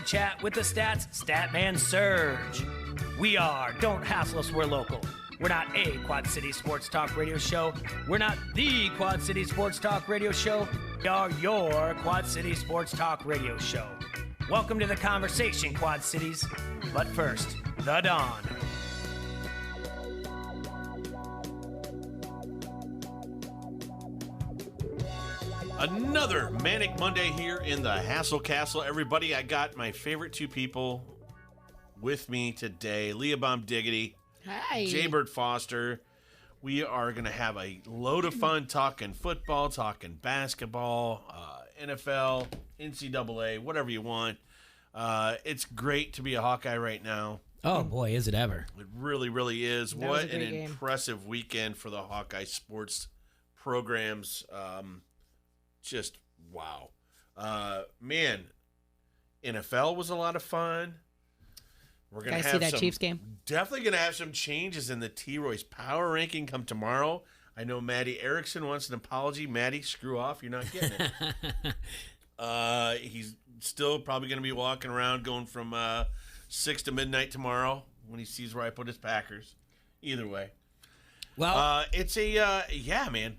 Chat with the Stats, Statman Surge. We are Don't Hassle Us, We're Local. We're not a Quad City Sports Talk radio show. We're not the Quad City Sports Talk radio show. We are your Quad City Sports Talk radio show. Welcome to the conversation, Quad Cities. But first, the Dawn. Another Manic Monday here in the Hassle Castle. Everybody, I got my favorite two people with me today. Leah Bomb Diggity. Hi. Jaybird Foster. We are going to have a load of fun talking football, talking basketball, NFL, NCAA, whatever you want. It's great to be a Hawkeye right now. Oh, boy, is it ever. It really, really is. That was What a an great game. impressive weekend for the Hawkeye sports programs. Just wow. Man, NFL was a lot of fun. We're gonna Guys have see that some, Chiefs game? Definitely gonna have some changes in the T-Roy's power ranking come tomorrow. I know Maddie Erickson wants an apology. Maddie, screw off. You're not getting it. He's still probably gonna be walking around going from 6 to midnight tomorrow when he sees where I put his Packers. Either way. Well, It's a yeah, man.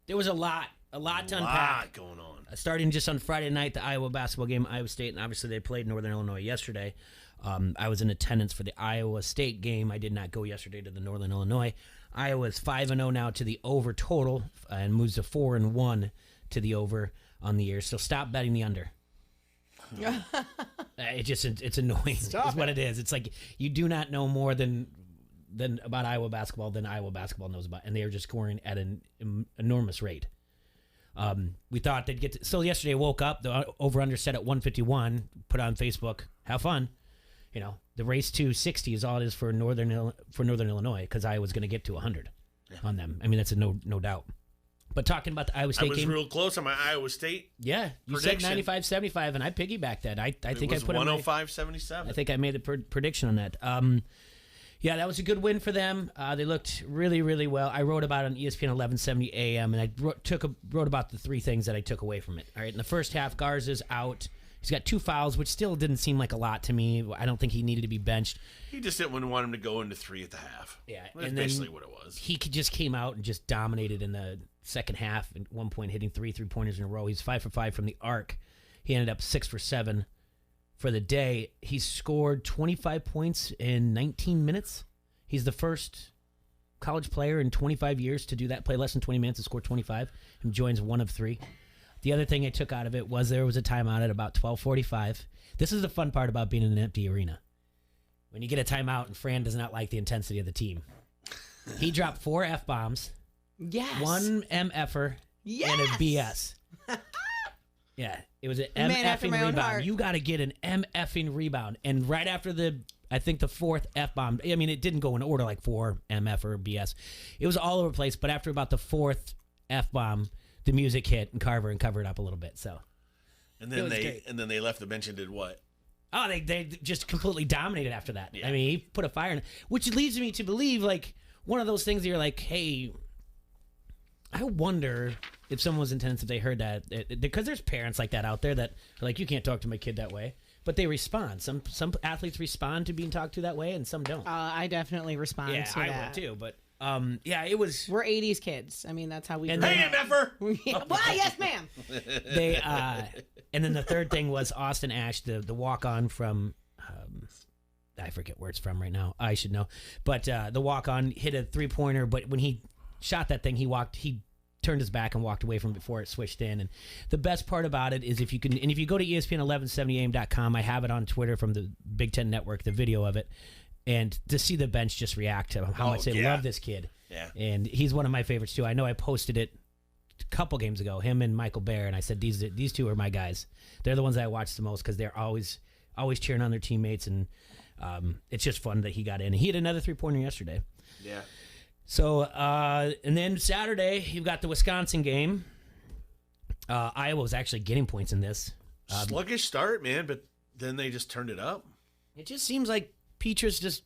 there was a lot to unpack. Lot going on. Starting just on Friday night, the Iowa basketball game, Iowa State, and obviously they played Northern Illinois yesterday. I was in attendance for the Iowa State game. I did not go yesterday to the Northern Illinois. Iowa is 5-0 now to the over total and moves to 4-1 to the over on the year. So stop betting the under. It's annoying. Stop is what it is. It's like you do not know more than about Iowa basketball than Iowa basketball knows about, and they are just scoring at an enormous rate. We thought they'd get to, so yesterday I woke up, the over-under set at 151, put on Facebook, have fun. You know, the race to 60 is all it is for Northern Illinois, because I was going to get to 100 on them. I mean, that's a no doubt. But talking about the Iowa State I was game. real close on my Iowa State. Yeah, you prediction. said 95-75, and I piggybacked that. I think It was I put 105-77. I think I made the prediction on that. Yeah, that was a good win for them. They looked really, really well. I wrote about it on ESPN 1170 AM, and I wrote about the three things that I took away from it. All right, in the first half, Garza's out. He's got 2 fouls, which still didn't seem like a lot to me. I don't think he needed to be benched. He just didn't want him to go into 3 at the half. Yeah, That's and then basically what it was. He just came out and just dominated in the second half. At one point, hitting 3 3-pointers in a row. He's 5 for 5 from the arc. He ended up 6 for 7 for the day. He scored 25 points in 19 minutes. He's the first college player in 25 years to do that, play less than 20 minutes and score 25, and joins 1 of 3. The other thing I took out of it was there was a timeout at about 12:45. This is the fun part about being in an empty arena. When you get a timeout and Fran does not like the intensity of the team. He dropped 4 F-bombs, Yes. 1 MFer, Yes. and a BS. Yeah, it was an Man after MFing my own rebound. heart. You got to get an MFing rebound. And right after I think the 4th F-bomb, I mean, it didn't go in order like 4 MF or BS. It was all over the place, but after about the 4th F-bomb, the music hit and Carver and covered up a little bit. So, And It then was great. they left the bench and did what? oh, they just completely dominated after that. Yeah. I mean, he put a fire in it, which leads me to believe, like, one of those things that you're like, hey, I wonder if someone was in attendance if they heard that, because there's parents like that out there that are like, you can't talk to my kid that way, but they respond. Some athletes respond to being talked to that way, and some don't. I definitely respond Yeah, to I that. would too, but yeah, it was. We're 80s kids. I mean, that's how we And grew then- up. MFer! Yeah, well, yes, ma'am. They and then the third thing was Austin Ash, the walk on from. I forget where it's from right now. I should know, but the walk on hit a 3-pointer. But when he shot that thing, he turned his back and walked away from it before it switched in. And the best part about it is if you go to ESPN1170am.com, I have it on Twitter from the Big Ten Network, the video of it, and to see the bench just react to how much they love this kid. Yeah. And he's one of my favorites too. I know I posted it a couple games ago, him and Michael Bear, and I said these two are my guys. They're the ones that I watch the most because they're always cheering on their teammates, and it's just fun that he got in. He had another 3-pointer yesterday. Yeah. So, and then Saturday, you've got the Wisconsin game. Iowa was actually getting points in this. Sluggish start, man, but then they just turned it up. It just seems like Petrus just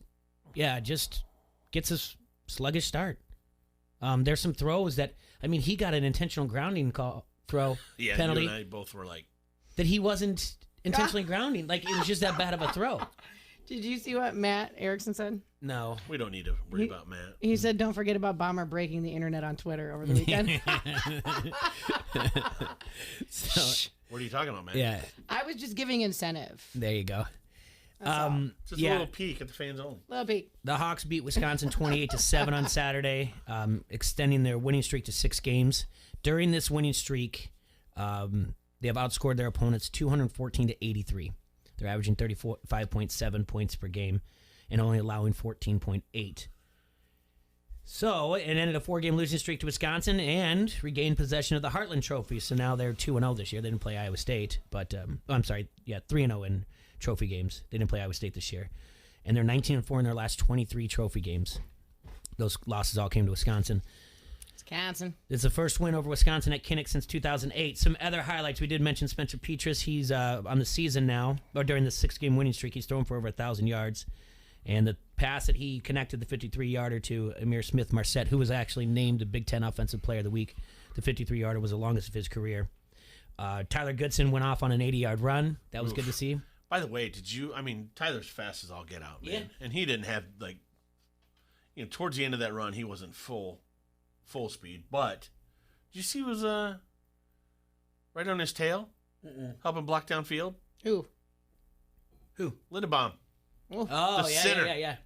gets a sluggish start. There's some throws that, I mean, he got an intentional grounding throw Yeah, penalty you and I both were like, that he wasn't intentionally grounding. Like, it was just that bad of a throw. Did you see what Matt Erickson said? No. We don't need to worry about Matt. He said, "Don't forget about Bomber breaking the internet on Twitter over the weekend." So, What are you talking about, Matt? yeah, I was just giving incentive. there you go. Just a little peek at the fans only. Little peek. The Hawks beat Wisconsin 28-7 on Saturday, extending their winning streak to 6 games. During this winning streak, they have outscored their opponents 214-83. They're averaging 35.7 points per game and only allowing 14.8. So it ended a 4-game losing streak to Wisconsin and regained possession of the Heartland Trophy. So now they're 2-0 this year. They didn't play Iowa State, but I'm sorry, 3-0 in trophy games. They didn't play Iowa State this year, and they're 19-4 in their last 23 trophy games. Those losses all came to Wisconsin. Wisconsin. It's the first win over Wisconsin at Kinnick since 2008. Some other highlights. We did mention Spencer Petras. He's on the season now, or during the 6-game winning streak, he's thrown for over 1,000 yards. And the pass that he connected the 53-yarder to Amir Smith-Marset, who was actually named the Big Ten Offensive Player of the Week. The 53-yarder was the longest of his career. Tyler Goodson went off on an 80-yard run. That was good to see. By the way, Tyler's fast as all get out, man. Yeah. And he didn't have, towards the end of that run, he wasn't full speed. But, did you see he was right on his tail? Helping block downfield? Who? Lindenbaum. Oh, the yeah, center. Yeah.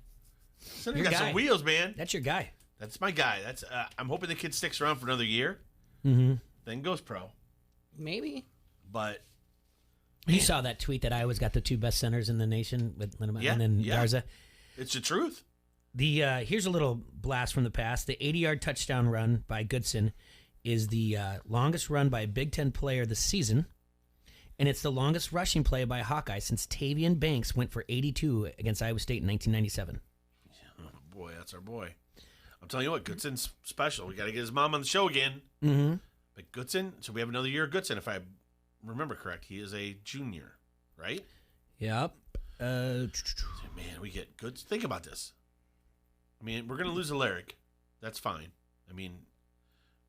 Center got some wheels, man. That's your guy. That's my guy. That's I'm hoping the kid sticks around for another year. Mm-hmm. Then goes pro. Maybe. But you saw that tweet that Iowa's got the 2 best centers in the nation with Lindenbaum and then Garza. It's the truth. Here's a little blast from the past. The 80-yard touchdown run by Goodson is the longest run by a Big Ten player this season, and it's the longest rushing play by a Hawkeye since Tavian Banks went for 82 against Iowa State in 1997. Oh, boy, that's our boy. I'm telling you what, Goodson's special. We got to get his mom on the show again. Mm-hmm. But Goodson, so we have another year of Goodson, if I remember correct. He is a junior, right? Yep. Man, we get good. Think about this. I mean, we're going to lose Alaric. That's fine. I mean,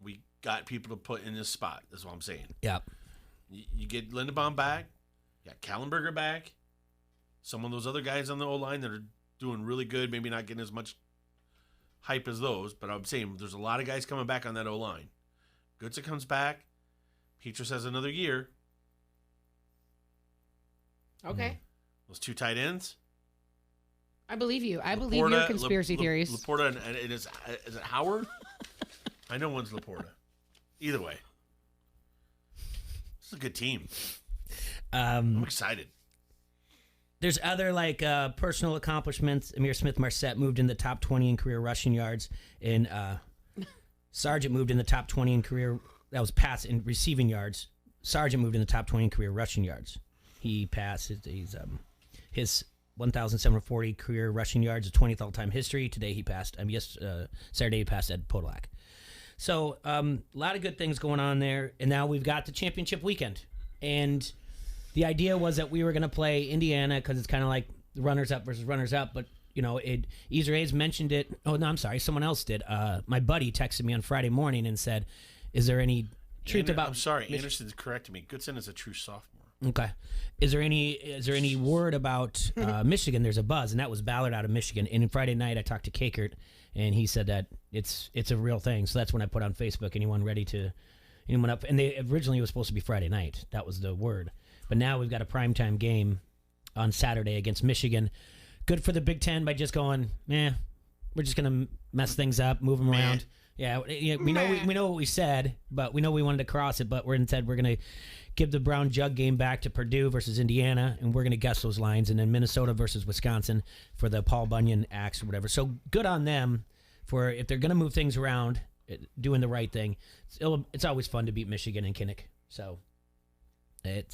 we got people to put in this spot. That's what I'm saying. Yep. You get Lindenbaum back. You got Kallenberger back. Some of those other guys on the O-line that are doing really good, maybe not getting as much hype as those, but I'm saying there's a lot of guys coming back on that O-line. Goodson comes back. Petras has another year. Okay. Those 2 tight ends. I believe you. I believe your conspiracy theories. Laporta and is it Howard? I know one's Laporta. Either way. This is a good team. I'm excited. There's other personal accomplishments. Amir Smith-Marset moved in the top 20 in career rushing yards, and Sargent moved in the top 20 in career. That was pass in receiving yards. Sargent moved in the top 20 in career rushing yards. He passed his 1,740 career rushing yards, a 20th all-time history. Today he passed. Saturday he passed Ed Podolak. So a lot of good things going on there, and now we've got the championship weekend. And the idea was that we were going to play Indiana because it's kind of like runners up versus runners up. But Easer Hayes mentioned it. Oh no, I'm sorry, someone else did. My buddy texted me on Friday morning and said, "Is there any truth about?" I'm sorry, Anderson corrected me. Goodson is a true sophomore. Okay. Is there any word about Michigan? There's a buzz, and that was Ballard out of Michigan. And Friday night, I talked to Kakert, and he said that it's a real thing. So that's when I put on Facebook, anyone up? And they originally it was supposed to be Friday night. That was the word. But now we've got a primetime game on Saturday against Michigan. Good for the Big Ten by just going, we're just gonna mess things up, move them around. Yeah, we know what we said, but we know we wanted to cross it. But instead we're gonna give the Brown Jug game back to Purdue versus Indiana, and we're going to guess those lines, and then Minnesota versus Wisconsin for the Paul Bunyan Axe or whatever. So good on them for if they're going to move things around, doing the right thing. It's always fun to beat Michigan and Kinnick. So I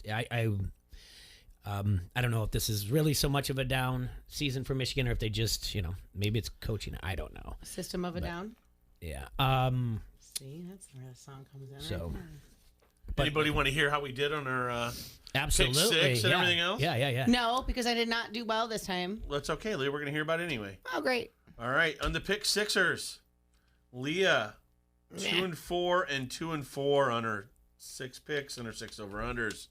don't know if this is really so much of a down season for Michigan or if they just, maybe it's coaching. I don't know. System of a down? Yeah. See, that's where the song comes in. So. Right? Anybody want to hear how we did on our absolutely pick six and everything else? Yeah. No, because I did not do well this time. That's okay, Leah. We're going to hear about it anyway. Oh, great. All right. On the pick sixers, Leah, 2-4 and 2-4 on her 6 picks and her 6 over-unders.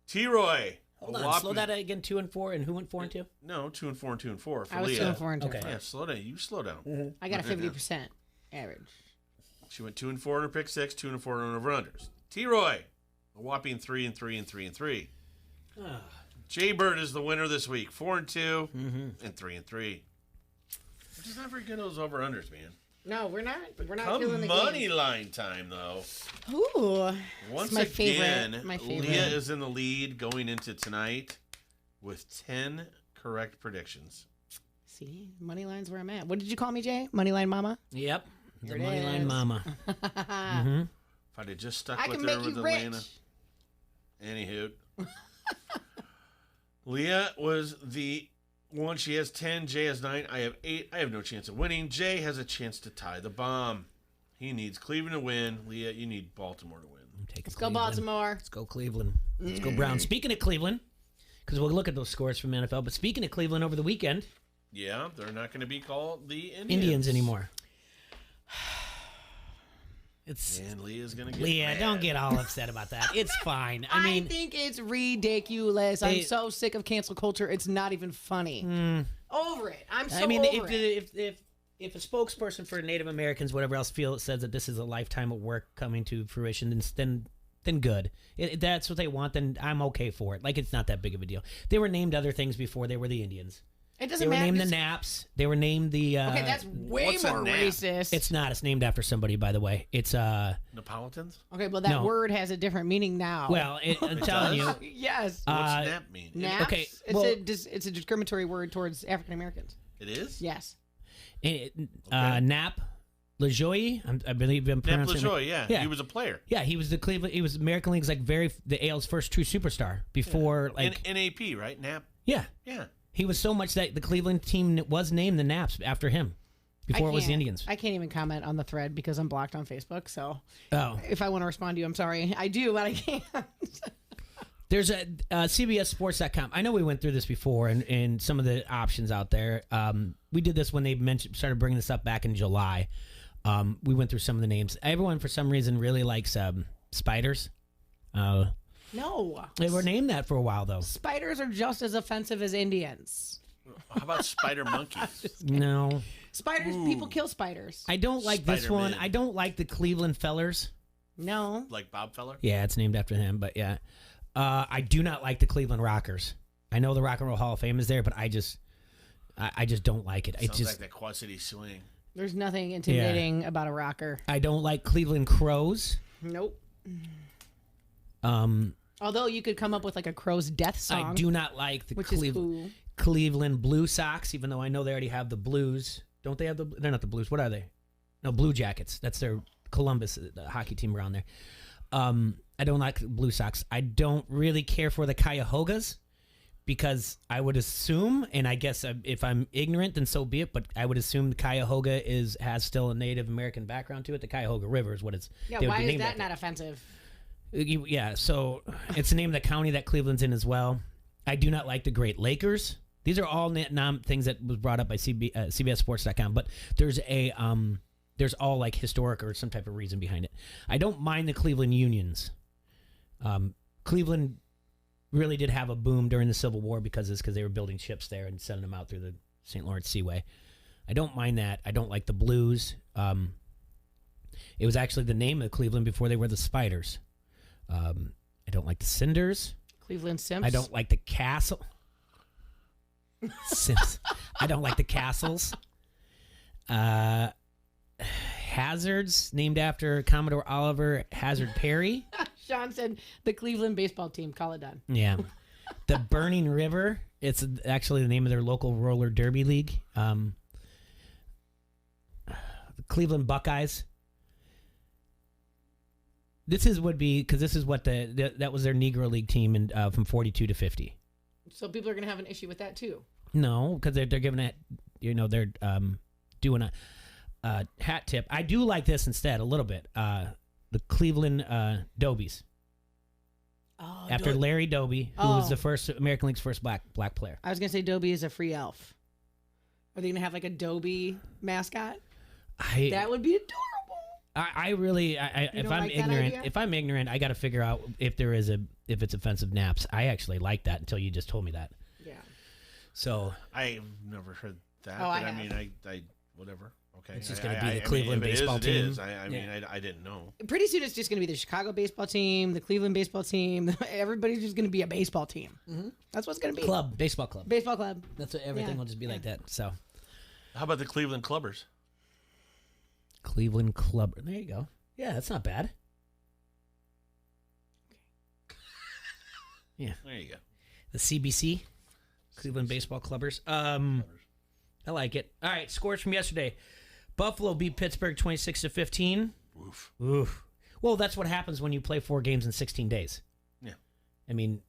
T-Roy. Hold on, slow that again. 2 and 4, and who went 4 and 2? No, 2 and 4 and 2 and 4 for I was Leah. 2 and 4 and 2. Okay. Yeah, slow down. You slow down. I got a 50% average. She went 2 and 4 on her pick six, 2 and 4 on over unders. T-Roy, a whopping 3 and 3 and 3 and 3. Jay-Bird is the winner this week, 4 and 2 and 3 and 3. We're just not very good at those over unders, man. No, we're not. We're not Come feeling the money game. line time, though. Ooh, Once my again, favorite. My favorite. Leah is in the lead going into tonight with 10 correct predictions. See, money line's where I'm at. What did you call me, Jay? Moneyline mama? Yep. Here The it Moneyline is. Mama. If I'd have just stuck I with can her make with you Atlanta. rich. Anywho. Leah was the one. She has 10. Jay has 9. I have 8. I have no chance of winning. Jay has a chance to tie the bomb. He needs Cleveland to win. Leah, you need Baltimore to win. Let's go Baltimore. Let's go Cleveland. Let's go Browns. Speaking of Cleveland, because we'll look at those scores from NFL, but speaking of Cleveland over the weekend, Yeah, they're not going to be called the Indians anymore. It's And Leah's going to get Leah, mad. don't get all upset about that. It's fine. I I mean, think it's ridiculous. I'm so sick of cancel culture. It's not even funny. Over it. I'm so I mean, over it. if a spokesperson for Native Americans, whatever else, says that this is a lifetime of work coming to fruition, then good. If that's what they want, then I'm okay for it. Like, it's not that big of a deal. They were named other things before they were the Indians. It They doesn't were matter. named the Naps. They were named the. Okay, that's way what's a more nap? racist. It's not. It's named after somebody, by the way. It's Neapolitans? okay, well, that No. word has a different meaning now. Well, I'm telling you. yes. What's nap mean? Naps, okay, it's a discriminatory word towards African Americans. It is? Yes. Nap LaJoie. I believe I'm Nap pronouncing it. LaJoie, yeah. Yeah. He was a player. Yeah, he was the Cleveland. He was American League's the AL's first true superstar before NAP, right? Nap? Yeah. Yeah. He was so much that the Cleveland team was named the Naps after him before it was the Indians. I can't even comment on the thread because I'm blocked on Facebook. So Oh. if I want to respond to you, I'm sorry. I do, but I can't. There's a CBSSports.com. I know we went through this before and some of the options out there. We did this when they started bringing this up back in July. We went through some of the names. Everyone, for some reason, really likes spiders. No. They were named that for a while, though. Spiders are just as offensive as Indians. How about spider monkeys? No. Spiders, people kill spiders. I don't like this one. Spider-Man. I don't like the Cleveland Fellers. No. Like Bob Feller? Yeah, it's named after him, but yeah. I do not like the Cleveland Rockers. I know the Rock and Roll Hall of Fame is there, but I just don't like it. Sounds like that Quad City swing. There's nothing intimidating about a rocker. I don't like Cleveland Crows. Nope. Although you could come up with like a crow's death song. I do not like the which is cool. Cleveland Blue Sox, even though I know they already have the Blues. Don't they have the? They're not the Blues. What are they? No, Blue Jackets. That's their Columbus, the hockey team around there. I don't like Blue Sox. I don't really care for the Cuyahogas because I would assume, and I guess if I'm ignorant, then so be it. But I would assume the Cuyahoga has still a Native American background to it. The Cuyahoga River is what it's. Yeah, they would why be is named that after. not offensive? Yeah, so it's the name of the county that Cleveland's in as well. I do not like the Great Lakers. These are all things that was brought up by CBSSports.com, but there's all like historic or some type of reason behind it. I don't mind the Cleveland Unions. Cleveland really did have a boom during the Civil War because they were building ships there and sending them out through the St. Lawrence Seaway. I don't mind that. I don't like the Blues. It was actually the name of Cleveland before they were the Spiders. I don't like the Cinders. Cleveland Simps. I don't like the Castle. Simps. I don't like the Castles. Hazards, named after Commodore Oliver Hazard Perry. Sean said the Cleveland baseball team. Call it done. Yeah. The Burning River. It's actually the name of their local roller derby league. The Cleveland Buckeyes. This would be because this is what that was their Negro League team from 42 to 50. So people are going to have an issue with that too. No, because they're giving it, they're doing a hat tip. I do like this instead a little bit. The Cleveland Dobies. Oh, After Larry Doby, who was the first American League's first black player. I was going to say Dobie is a free elf. Are they going to have like a Dobie mascot? That would be adorable. I really, if I'm like that ignorant, idea? I got to figure out if it's offensive naps. I actually like that until you just told me that. Yeah. So I've never heard that. Oh, but I I have. mean, I whatever. Okay. It's just gonna be the Cleveland if it is, baseball it team. is. I mean, Yeah. I didn't know. Pretty soon it's just going to be the Chicago baseball team, the Cleveland baseball team. Everybody's just going to be a baseball team. Mm-hmm. That's what's going to be. baseball club. Baseball club. That's what everything Yeah. will just be like that. So How about the Cleveland Clubbers? Cleveland Club. There you go. Yeah, that's not bad. Yeah, There you go. the CBC, Cleveland Baseball Clubbers. I like it. All right, scores from yesterday. Buffalo beat Pittsburgh 26-15. Oof. Oof. Well, that's what happens when you play 4 games in 16 days. Yeah. I mean,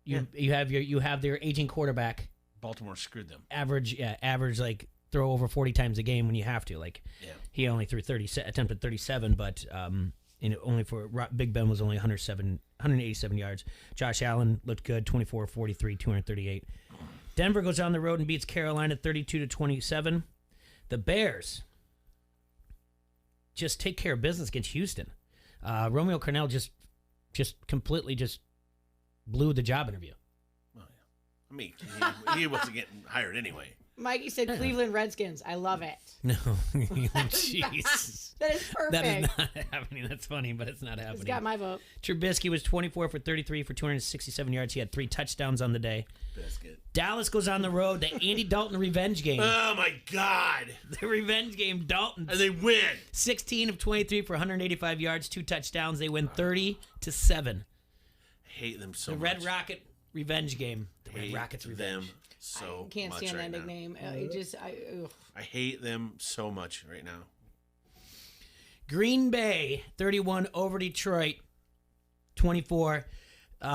you have their aging quarterback Baltimore screwed them. average like throw over 40 times a game when you have to. Like he only threw attempted 37, but only for Big Ben was only 187 yards. Josh Allen looked good, 24-43, 238. Denver goes on the road and beats Carolina 32-27. The Bears just take care of business against Houston. Romeo Cornell just completely just blew the job interview. Oh, yeah. I mean, he wasn't getting hired anyway. Mikey said Cleveland Redskins. I love it. No, jeez. That is perfect. That is not happening. That's funny, but it's not happening. It's got my vote. Trubisky was 24 for 33 for 267 yards. He had 3 touchdowns on the day. Biscuit. Dallas goes on the road. The Andy Dalton revenge game. Oh my God! The revenge game. Dalton. And they win. 16 of 23 for 185 yards, 2 touchdowns. They win 30-7. I hate them so The much. Red Rocket revenge game. The Red Hate Rockets revenge. them so I can't much stand right that now. nickname. Ugh. I hate them so much right now. Green Bay 31 over Detroit 24.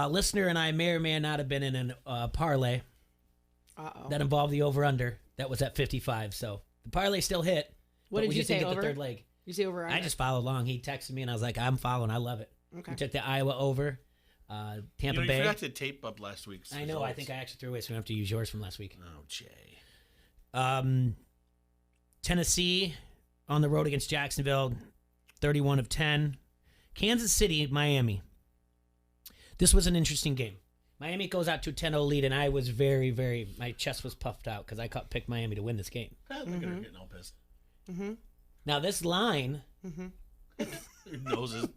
Listener and I may or may not have been in a parlay that involved the over-under. That was at 55. So the parlay still hit. What but did we you just say, didn't get over? the third leg. You say over? I just followed along. He texted me and I was like, I'm following. I love it. Okay. We took the Iowa over. Tampa You Bay. forgot to tape up last week's I know. results. I think I actually threw away, so we have to use yours from last week. Oh, Jay. Tennessee on the road against Jacksonville, 31 of 10. Kansas City, Miami. This was an interesting game. Miami goes out to a 10-0 lead, and I was very, very, my chest was puffed out because I picked Miami to win this game. Look at her getting all pissed. Now, this line, Her nose is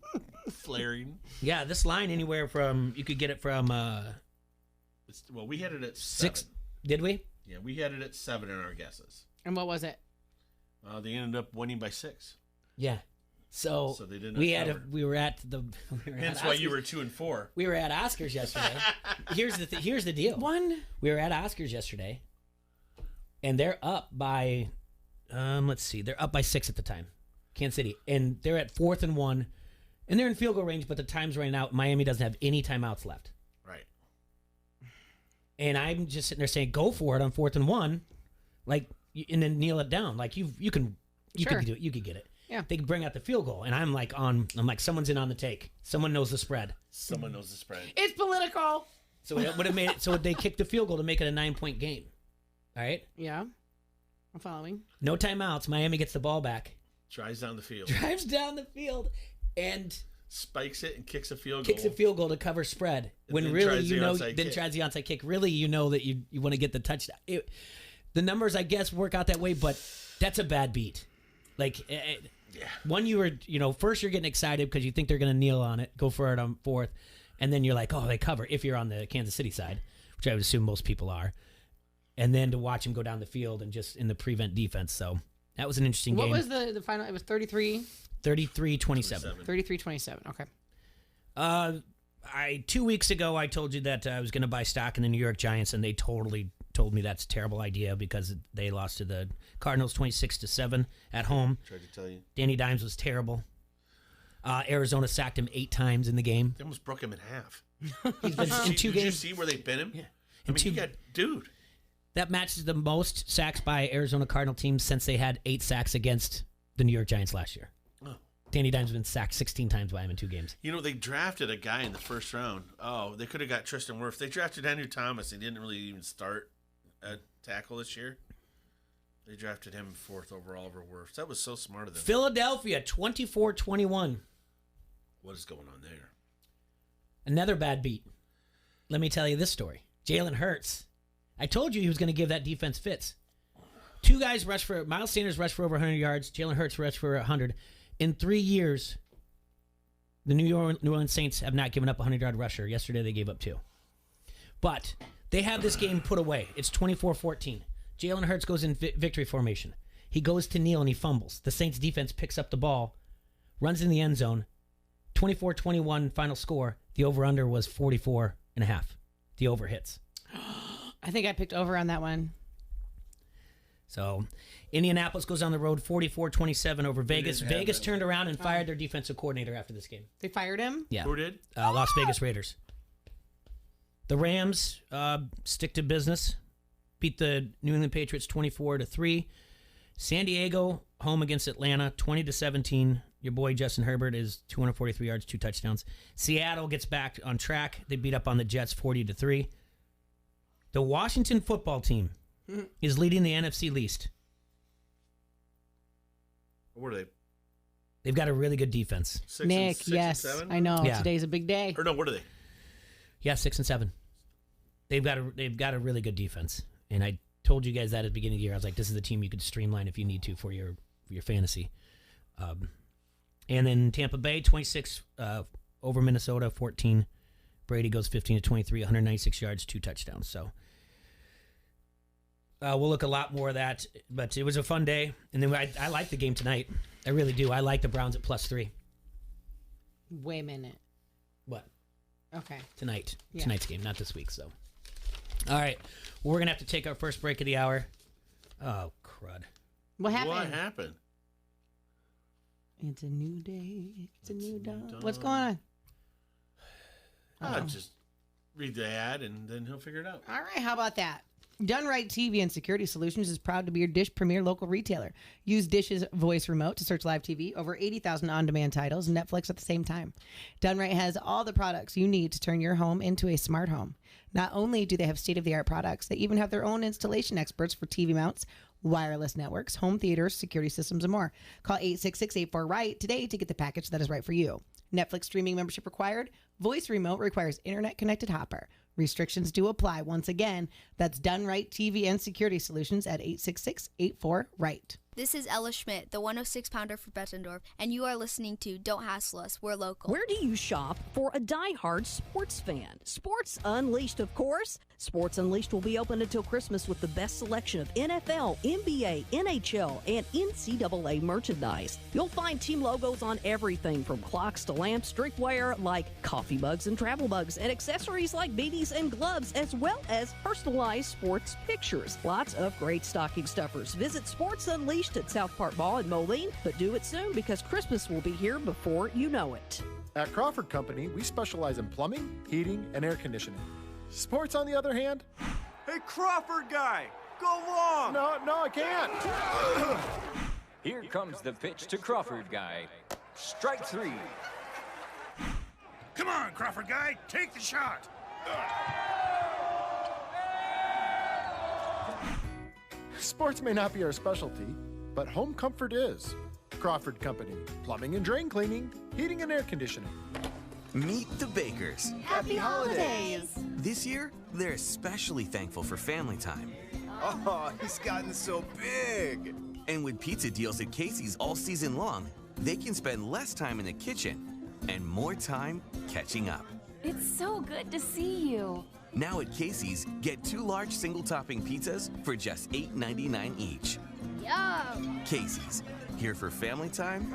flaring. yeah, this line anywhere from, you could get it from Well, we had it at 6. 7. Did we? Yeah, we had it at 7 in our guesses. And what was it? They ended up winning by 6. Yeah. So, So they didn't we cover. we were at the. We were at Hence why you Oscars. were 2 and 4. We were at Oscars yesterday. Here's the deal. One. We were at Oscars yesterday, and they're up by, let's see, they're up by 6 at the time, Kansas City, and they're at 4th and 1, and they're in field goal range, but the time's running out. Miami doesn't have any timeouts left, Right. and I'm just sitting there saying, "Go for it on 4th and 1," like, and then kneel it down, like you can Sure. do it, you could get it. Yeah. They can bring out the field goal, and I'm like, someone's in on the take. Someone knows the spread. Someone knows the spread. It's political. So it would have made it. So they kicked the field goal to make it a 9-point game. All right. Yeah. I'm following. No timeouts. Miami gets the ball back, Drives down the field. drives down the field, and Spikes it and kicks a field kicks goal. a field goal to cover spread. And When then really tries the you know, onside then kick. tries the onside kick. Really, you know that you want to get the touchdown. The numbers, I guess, work out that way, but that's a bad beat. Like, Yeah. one, you were, first you're getting excited because you think they're going to kneel on it, go for it on 4th, and then you're like, oh, they cover. If you're on the Kansas City side, which I would assume most people are, and then to watch him go down the field and just in the prevent defense. So that was an interesting What game. was the final? It was 33. 33-27. 33-27. Okay. 2 weeks ago, I told you that I was going to buy stock in the New York Giants, and they totally told me that's a terrible idea because they lost to the Cardinals 26-7 at home. Tried to tell you. Danny Dimes was terrible. Arizona sacked him 8 times in the game. They almost broke him in half. He's been in 2 Did you games. see where they pin him? Yeah. I mean, two- he got, dude. That matches the most sacks by Arizona Cardinal teams since they had 8 sacks against the New York Giants last year. Oh. Danny Dimes has been sacked 16 times by him in 2 games. You know, they drafted a guy in the first round. Oh, they could have got Tristan Wirfs. They drafted Andrew Thomas. He didn't really even start at tackle this year. They drafted him 4th overall over Wirfs. That was so smart of them. Philadelphia, 24-21. What is going on there? Another bad beat. Let me tell you this story. Jalen Hurts. I told you he was going to give that defense fits. Two guys rushed for, Miles Sanders rushed for over 100 yards. Jalen Hurts rushed for 100. In 3 years, the New Orleans Saints have not given up a 100-yard rusher. Yesterday they gave up 2. But they have this game put away. It's 24-14. Jalen Hurts goes in victory formation. He goes to kneel and he fumbles. The Saints defense picks up the ball, runs in the end zone. 24-21 final score. The over-under was 44.5. The over hits. I think I picked over on that one. So, Indianapolis goes on the road 44-27 over Vegas. Vegas turned around and fired their defensive coordinator after this game. They fired him? Yeah. Who did? Las Vegas Raiders. The Rams stick to business. Beat the New England Patriots 24-3. San Diego home against Atlanta 20-17. Your boy Justin Herbert is 243 yards, 2 touchdowns. Seattle gets back on track. They beat up on the Jets 40-3. The Washington football team is leading the NFC least. What are they? They've got a really good defense. Nick, yes. I know. Yeah. Today's a big day. Or no, what are they? Yeah, 6-7. They've got a really good defense. And I told you guys that at the beginning of the year. I was like, this is the team you could streamline if you need to for your fantasy. And then Tampa Bay, 26 over Minnesota, 14. Brady goes 15-23, 196 yards, 2 touchdowns. So we'll look a lot more of that. But it was a fun day. And then I like the game tonight. I really do. I like the Browns at +3. Wait a minute. What? Okay. Tonight. Yeah. Tonight's game, not this week. So, all right. Well, we're going to have to take our first break of the hour. Oh, crud. What happened? What happened? It's a new day. It's a new dawn. What's going on? Just read the ad and then he'll figure it out. All right, how about that? Done Right TV and Security Solutions is proud to be your Dish Premier local retailer. Use Dish's voice remote to search live TV, over 80,000 on-demand titles, and Netflix at the same time. Done Right has all the products you need to turn your home into a smart home. Not only do they have state-of-the-art products, they even have their own installation experts for TV mounts, wireless networks, home theaters, security systems, and more. Call 866-84-RIGHT today to get the package that is right for you. Netflix streaming membership required. Voice remote requires internet-connected Hopper. Restrictions do apply. Once again, that's Done Right TV and Security Solutions at 866-84-RIGHT. This is Ella Schmidt, the 106-pounder for Bettendorf, and you are listening to Don't Hassle Us, We're Local. Where do you shop for a die-hard sports fan? Sports Unleashed, of course. Sports Unleashed will be open until Christmas with the best selection of NFL, NBA, NHL, and NCAA merchandise. You'll find team logos on everything from clocks to lamps, drinkware like coffee mugs and travel mugs, and accessories like beanies and gloves, as well as personalized sports pictures. Lots of great stocking stuffers. Visit Sports Unleashed at South Park Mall in Moline, but do it soon because Christmas will be here before you know it. At Crawford Company, we specialize in plumbing, heating, and air conditioning. Sports, on the other hand? Hey, Crawford guy, go long! No, I can't. Here comes the pitch to Crawford guy. Strike 3. Come on, Crawford guy, take the shot! Sports may not be our specialty, but home comfort is. Crawford Company, plumbing and drain cleaning, heating and air conditioning. Meet the Bakers. Happy holidays! This year, they're especially thankful for family time. Oh, he's gotten so big! And with pizza deals at Casey's all season long, they can spend less time in the kitchen and more time catching up. It's so good to see you. Now at Casey's, get 2 large single-topping pizzas for just $8.99 each. Yum! Casey's, here for family time,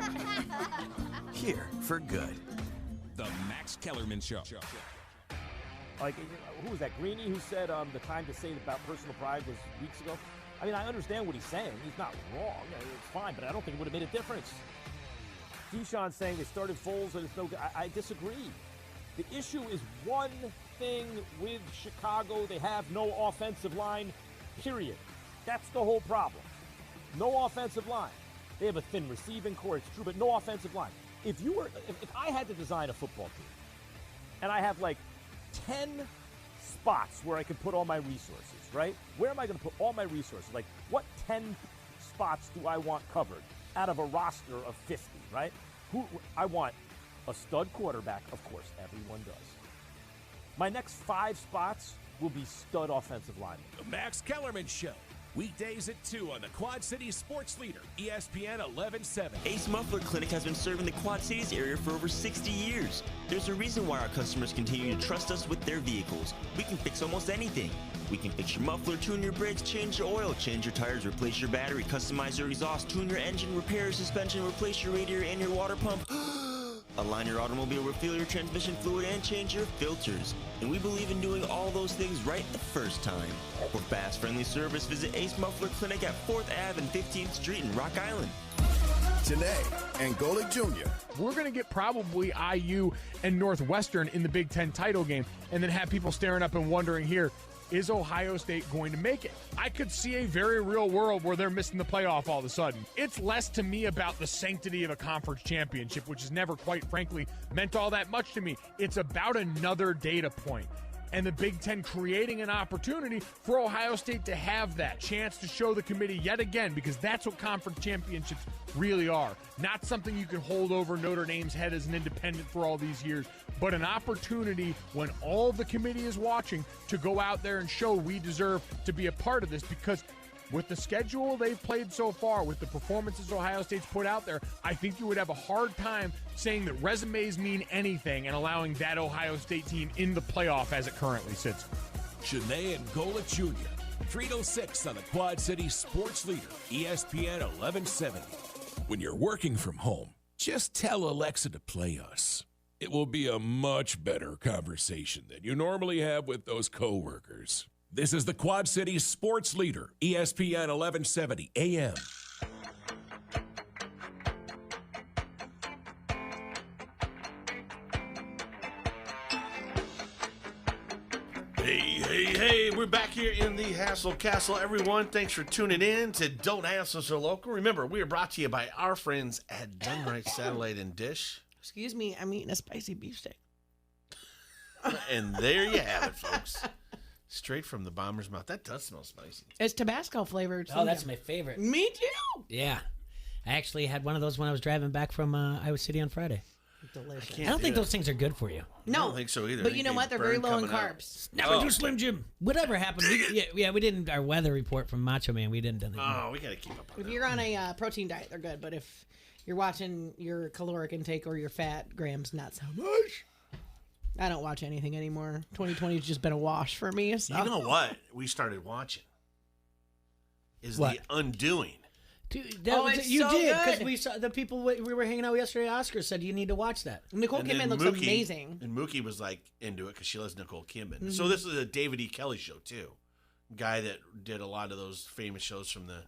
here for good. The Max Kellerman Show. Like, who was that, Greeny, who said the time to say about personal pride was weeks ago? I mean, I understand what he's saying. He's not wrong. It's fine, but I don't think it would have made a difference. Keyshawn saying they started Foles, and it's no. I disagree. The issue is one thing with Chicago. They have no offensive line, period. That's the whole problem. No offensive line. They have a thin receiving core, it's true, but no offensive line. If I had to design a football team, and I have like 10 spots where I can put all my resources, right? Where am I going to put all my resources? Like, what 10 spots do I want covered out of a roster of 50, right? I want a stud quarterback, of course, everyone does. My next 5 spots will be stud offensive linemen. The Max Kellerman Show. Weekdays at 2 on the Quad City Sports Leader, ESPN 1170. Ace Muffler Clinic has been serving the Quad Cities area for over 60 years. There's a reason why our customers continue to trust us with their vehicles. We can fix almost anything. We can fix your muffler, tune your brakes, change your oil, change your tires, replace your battery, customize your exhaust, tune your engine, repair your suspension, replace your radiator and your water pump. Align your automobile, refill your transmission fluid, and change your filters. And we believe in doing all those things right the first time. For fast, friendly service, visit Ace Muffler Clinic at 4th Ave and 15th Street in Rock Island. Janae and Golick Jr. We're going to get probably IU and Northwestern in the Big Ten title game, and then have people staring up and wondering here, is Ohio State going to make it? I could see a very real world where they're missing the playoff all of a sudden. It's less to me about the sanctity of a conference championship, which has never, quite frankly, meant all that much to me. It's about another data point. And the Big Ten creating an opportunity for Ohio State to have that chance to show the committee yet again, because that's what conference championships really are. Not something you can hold over Notre Dame's head as an independent for all these years, but an opportunity when all the committee is watching to go out there and show we deserve to be a part of this, because with the schedule they've played so far, with the performances Ohio State's put out there, I think you would have a hard time saying that resumes mean anything and allowing that Ohio State team in the playoff as it currently sits. Janae and Golick Jr. 306 on the Quad City Sports Leader, ESPN 1170. When you're working from home, just tell Alexa to play us. It will be a much better conversation than you normally have with those coworkers. This is the Quad City Sports Leader, ESPN 1170 AM. Hey, we're back here in the Hassle Castle, everyone. Thanks for tuning in to Don't Hassle Us We're Local. Remember, we are brought to you by our friends at Done Right Satellite and Dish. Excuse me, I'm eating a spicy beef steak. And there you have it, folks. Straight from the bomber's mouth. That does smell spicy. It's Tabasco flavored. Oh, that's my favorite. Me too. Yeah. I actually had one of those when I was driving back from Iowa City on Friday. Delicious. I don't think those things are good for you. No. I don't think so either. But you know what? They're very low in carbs. Never do Slim Jim. Whatever happened. We didn't. Our weather report from Macho Man, we didn't. Oh, we got to keep up on If that. you're on a protein diet, they're good. But if you're watching your caloric intake or your fat grams, not so much. I don't watch anything anymore. 2020 has just been a wash for me. So. You know what we started watching? Is What? The Undoing. Dude, it's you so did, because good. we saw the people we were hanging out with yesterday. Oscar said you need to watch that. Nicole And Kidman then looks Mookie- amazing. And Mookie was like into it because she loves Nicole Kidman. Mhm. So this is a David E. Kelly show too. Guy that did a lot of those famous shows from the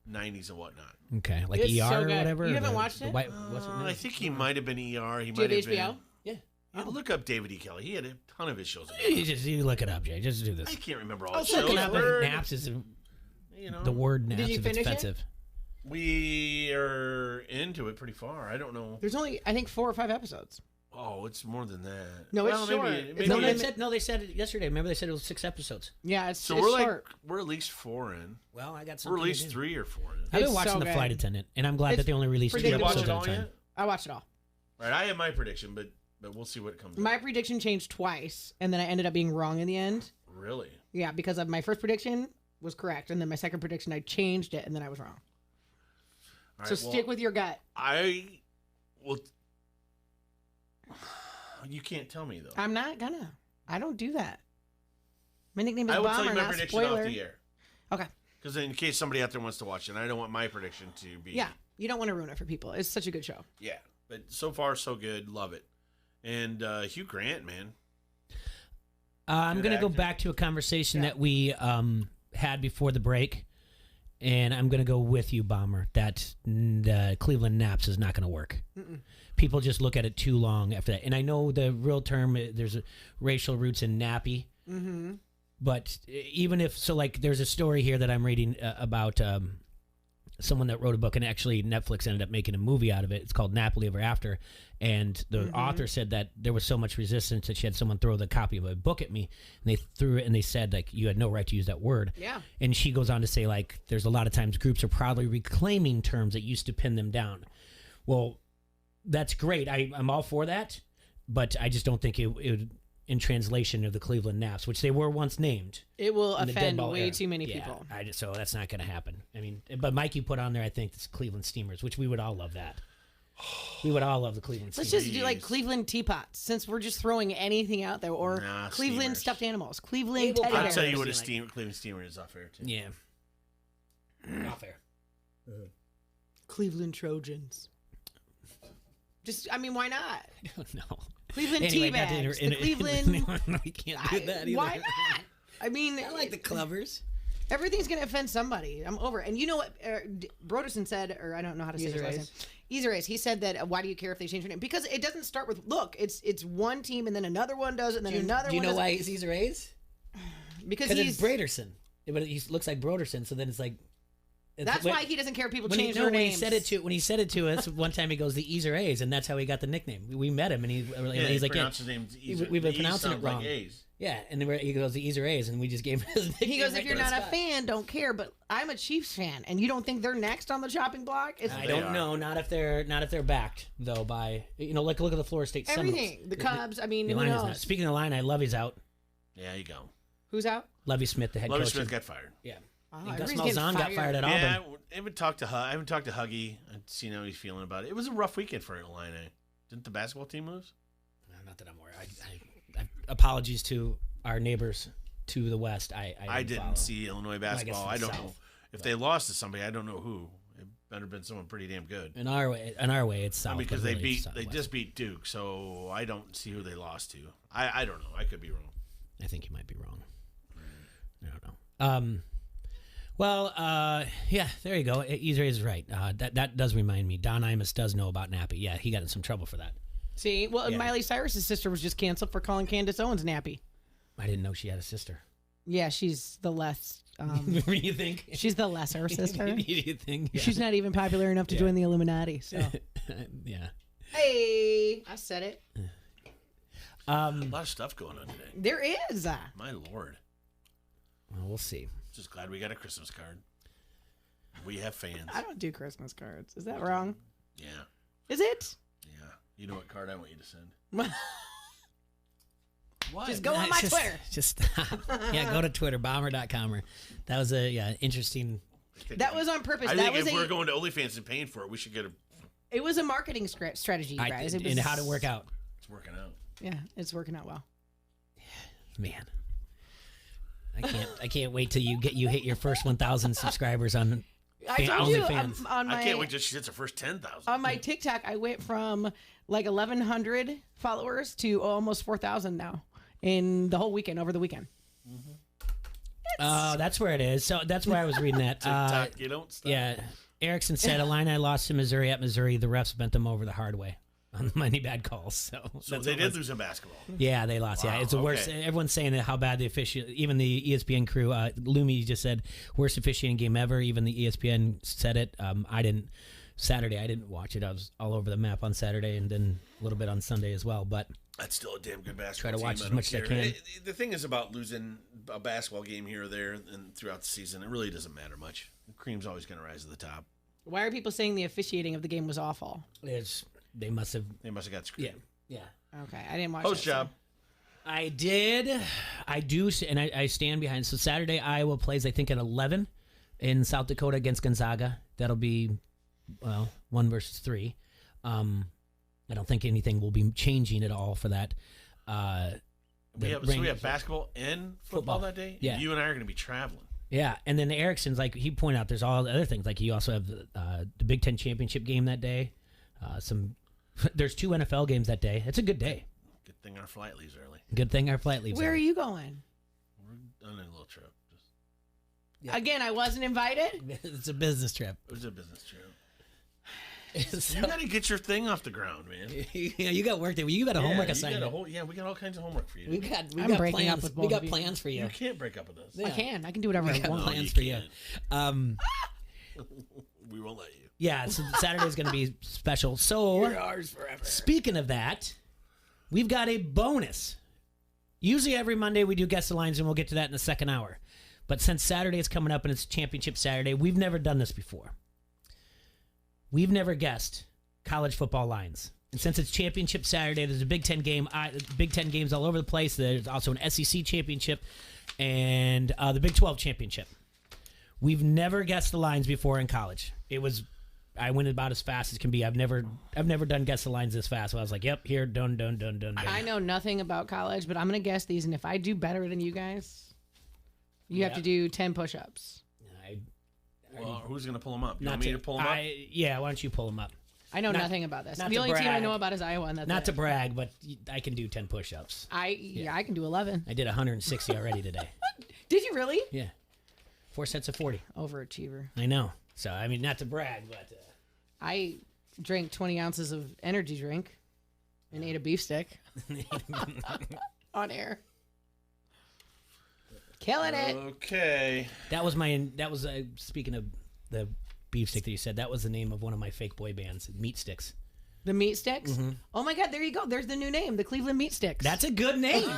90s and whatnot. Okay, like It's ER so or good. whatever. You haven't the- watched the it? White, what's it I think he might have been ER. He Do you might have have HBO? been. Yeah. Yeah, look up David E. Kelly. He had a ton of his shows. You look it up, Jay. Just do this. I can't remember all Oh, the so shows. look it up. Word. Naps is You know, the word naps Did you is finish it? offensive. we are into it pretty far. I don't know. There's only, I think, 4 or 5 episodes. Oh, it's more than that. No, it's short. It's No, only- they said it yesterday. Remember, they said it was 6 episodes. Yeah, it's So it's we're short. we're at least 4 in. Well, I got We're something. at least 3 or 4 in. I've been It's watching so The good. Flight Attendant, and I'm glad It's that they only released 2 Did you watch episodes it at all a time. yet? I watched it all. All right, I have my prediction, but we'll see what it comes. My prediction changed twice, and then I ended up being wrong in the end. Really? Yeah, because of my first prediction was correct, and then my second prediction I changed it, and then I was wrong. All So right, stick with your gut. I will. You can't tell me though. I'm not gonna. I don't do that. My nickname is I will tell Bomber, you my not prediction spoiler. off the air. Okay. Because in case somebody out there wants to watch it, and I don't want my prediction to be. Yeah, you don't want to ruin it for people. It's such a good show. Yeah, but so far so good. Love it. And Hugh Grant, man. I'm Good going to go actor. back to a conversation that we had before the break, and I'm going to go with you, Bomber, that the Cleveland Naps is not going to work. Mm-mm. People just look at it too long after that. And I know the real term, there's racial roots in nappy, Mm-hmm. but even if, so like there's a story here that I'm reading about someone that wrote a book, and actually Netflix ended up making a movie out of it. It's called Napoli Ever After, and the author said that there was so much resistance that she had someone throw the copy of a book at me, and they threw it, and they said like you had no right to use that word. Yeah. And she goes on to say like there's a lot of times groups are proudly reclaiming terms that used to pin them down. Well, that's great. I'm all for that, but I just don't think it would, in translation of the Cleveland Naps, which they were once named. It will in the offend dead ball way era. too many Yeah, people. so that's not going to happen. I mean, but Mike, you put on there, I think, it's Cleveland Steamers, which we would all love that. We would all love the Cleveland Let's Steamers. just do like Cleveland teapots, since we're just throwing anything out there, or Cleveland Steamers. stuffed animals, Cleveland teddy I'll bears. tell you what a Cleveland Steamer is off air, too. Yeah. Off air. Cleveland Trojans. Just, I mean, why not? I don't know. Cleveland Anyway, not to Teabags. inter- The Cleveland. No, we can't do that either. Why not? I mean, I like the Clovers. Everything's going to offend somebody. I'm over it. And you know what Broderson said, or I don't know how to say his last name. Easer He said that, why do you care if they change their name? Because it doesn't start with, look, it's one team and then another one does it and then another one Do you know does why it. he's Easer A's? Because it's Braderson. But he looks like Broderson, so then it's like... That's why he doesn't care if people when change he, their when names. When he said it to us one time, he goes the Easer A's, and that's how he got the nickname. We met him, and he's like, his name's Easer. We've been The E pronouncing it sounds wrong. like A's. Yeah, and then he goes the Easer A's, and we just gave him his nickname. He goes, right if you're there on not the a spot. fan, don't care. But I'm a Chiefs fan, and you don't think they're next on the chopping block? I don't know. Not if they're backed though by like look at the Florida State Seminoles. Everything. The Cubs. I mean, The who line is knows? not. Speaking of the line, Lovey's out. Yeah, you go. Who's out? Lovey Smith, the head Lovey coach. Smith got fired. Yeah. Oh, And Gus everybody's Malzahn getting got fired at Yeah, Auburn. I haven't talked to Huggy and seen how he's feeling about it. It was a rough weekend for Illini. Didn't the basketball team lose? Not that I'm aware. I apologies to our neighbors to the west. I didn't follow. see Illinois basketball. Well, I guess don't it's know south, if they lost to somebody. I don't know who. It better have been someone pretty damn good. In our way, it's south. Because but they really it's they just beat Duke, so I don't see who they lost to. I don't know. I could be wrong. I think you might be wrong. I don't know. Well, yeah, there you go. Easer is right. That does remind me. Don Imus does know about Nappy. Yeah, he got in some trouble for that. See, well, Yeah. Miley Cyrus's sister was just canceled for calling Candace Owens nappy. I didn't know she had a sister. Yeah, she's the less. You think? She's the lesser sister. You think? Yeah. She's not even popular enough to join the Illuminati. So. Yeah. Hey, I said it. A lot of stuff going on today. There is. My lord. Well, we'll see. Just glad we got a Christmas card. We have fans. I don't do Christmas cards. Is that wrong? Yeah. Is it? Yeah. You know what card I want you to send? What? Just go on my Twitter. Just yeah, go to Twitter, bomber.com. That was a interesting. That was on purpose. I that think was if we're going to OnlyFans and paying for it, we should get a. It was a marketing strategy, you guys. And how'd it work out? It's working out. Yeah, it's working out well. Man, I can't wait till you hit your first 1,000 subscribers on. I told you OnlyFans. on my. I can't wait till she hits her first 10,000. On my TikTok, I went from like 1,100 followers to almost 4,000 now in the whole weekend, over the weekend. That's where it is. So that's where I was reading that. TikTok, you don't stop. Yeah, Erickson said Illini lost to Missouri at Missouri. The refs bent them over the hard way on many bad calls. So they did lose in basketball. Yeah, they lost. Wow, Yeah, it's the worst. okay. Everyone's saying that how bad the official. Even the ESPN crew, Lumi just said worst officiating game ever. Even the ESPN said it. I didn't. Saturday, I didn't watch it. I was all over the map on Saturday and then a little bit on Sunday as well. But That's still a damn good basketball Try to watch team. as don't much as I care. can. The thing is about losing a basketball game here or there and throughout the season, it really doesn't matter much. The cream's always going to rise to the top. Why are people saying the officiating of the game was awful? They must have got screwed. Yeah. Okay, I didn't watch Host that, job. I did. I do, and I stand behind. So Saturday, Iowa plays, I think, at 11 in South Dakota against Gonzaga. That'll be, 1 versus 3. I don't think anything will be changing at all for that. So we have basketball and football that day? Yeah. You and I are going to be traveling. Yeah, and then Erickson's, like, he pointed out there's all the other things. Like, you also have the Big Ten championship game that day. There's 2 NFL games that day. It's a good day. Good thing our flight leaves early. Good thing our flight leaves Where are early. you going? We're on a little trip. Again, I wasn't invited. It's a business trip. It was a business trip. You got to get your thing off the ground, man. Yeah, you got work there. You got a homework assignment. We got all kinds of homework for you. We got I'm breaking plans. up with We both got of you. plans for you. You can't break up with us. I can. I can do whatever We I got want. plans for you. We won't let you. Yeah, so Saturday is going to be special. So, You're ours forever. Speaking of that, we've got a bonus. Usually every Monday we do Guess the Lines, and we'll get to that in the second hour. But since Saturday is coming up and it's Championship Saturday, we've never done this before. We've never guessed college football lines. And since it's Championship Saturday, there's a Big Ten game. Big Ten games all over the place. There's also an SEC Championship and the Big 12 Championship. We've never guessed the lines before in college. I went about as fast as can be. I've never done guess the lines this fast. So I was like, yep, here, done. I know nothing about college, but I'm going to guess these. And if I do better than you guys, you have to do 10 push-ups. Well, who's going to pull them up? You want me to pull them up? Yeah, why don't you pull them up? I know nothing about this. The only team I know about is Iowa. And that's not to brag, but I can do 10 push-ups. I can do 11. I did 160 already today. Did you really? Yeah. 4 sets of 40. Overachiever. I know. So, I mean, not to brag, but... I drank 20 ounces of energy drink and ate a beef stick on air. Killing it. Okay. That was speaking of the beef stick that you said, that was the name of one of my fake boy bands, Meat Sticks. The Meat Sticks? Mm-hmm. Oh my God, there you go. There's the new name, the Cleveland Meat Sticks. That's a good name.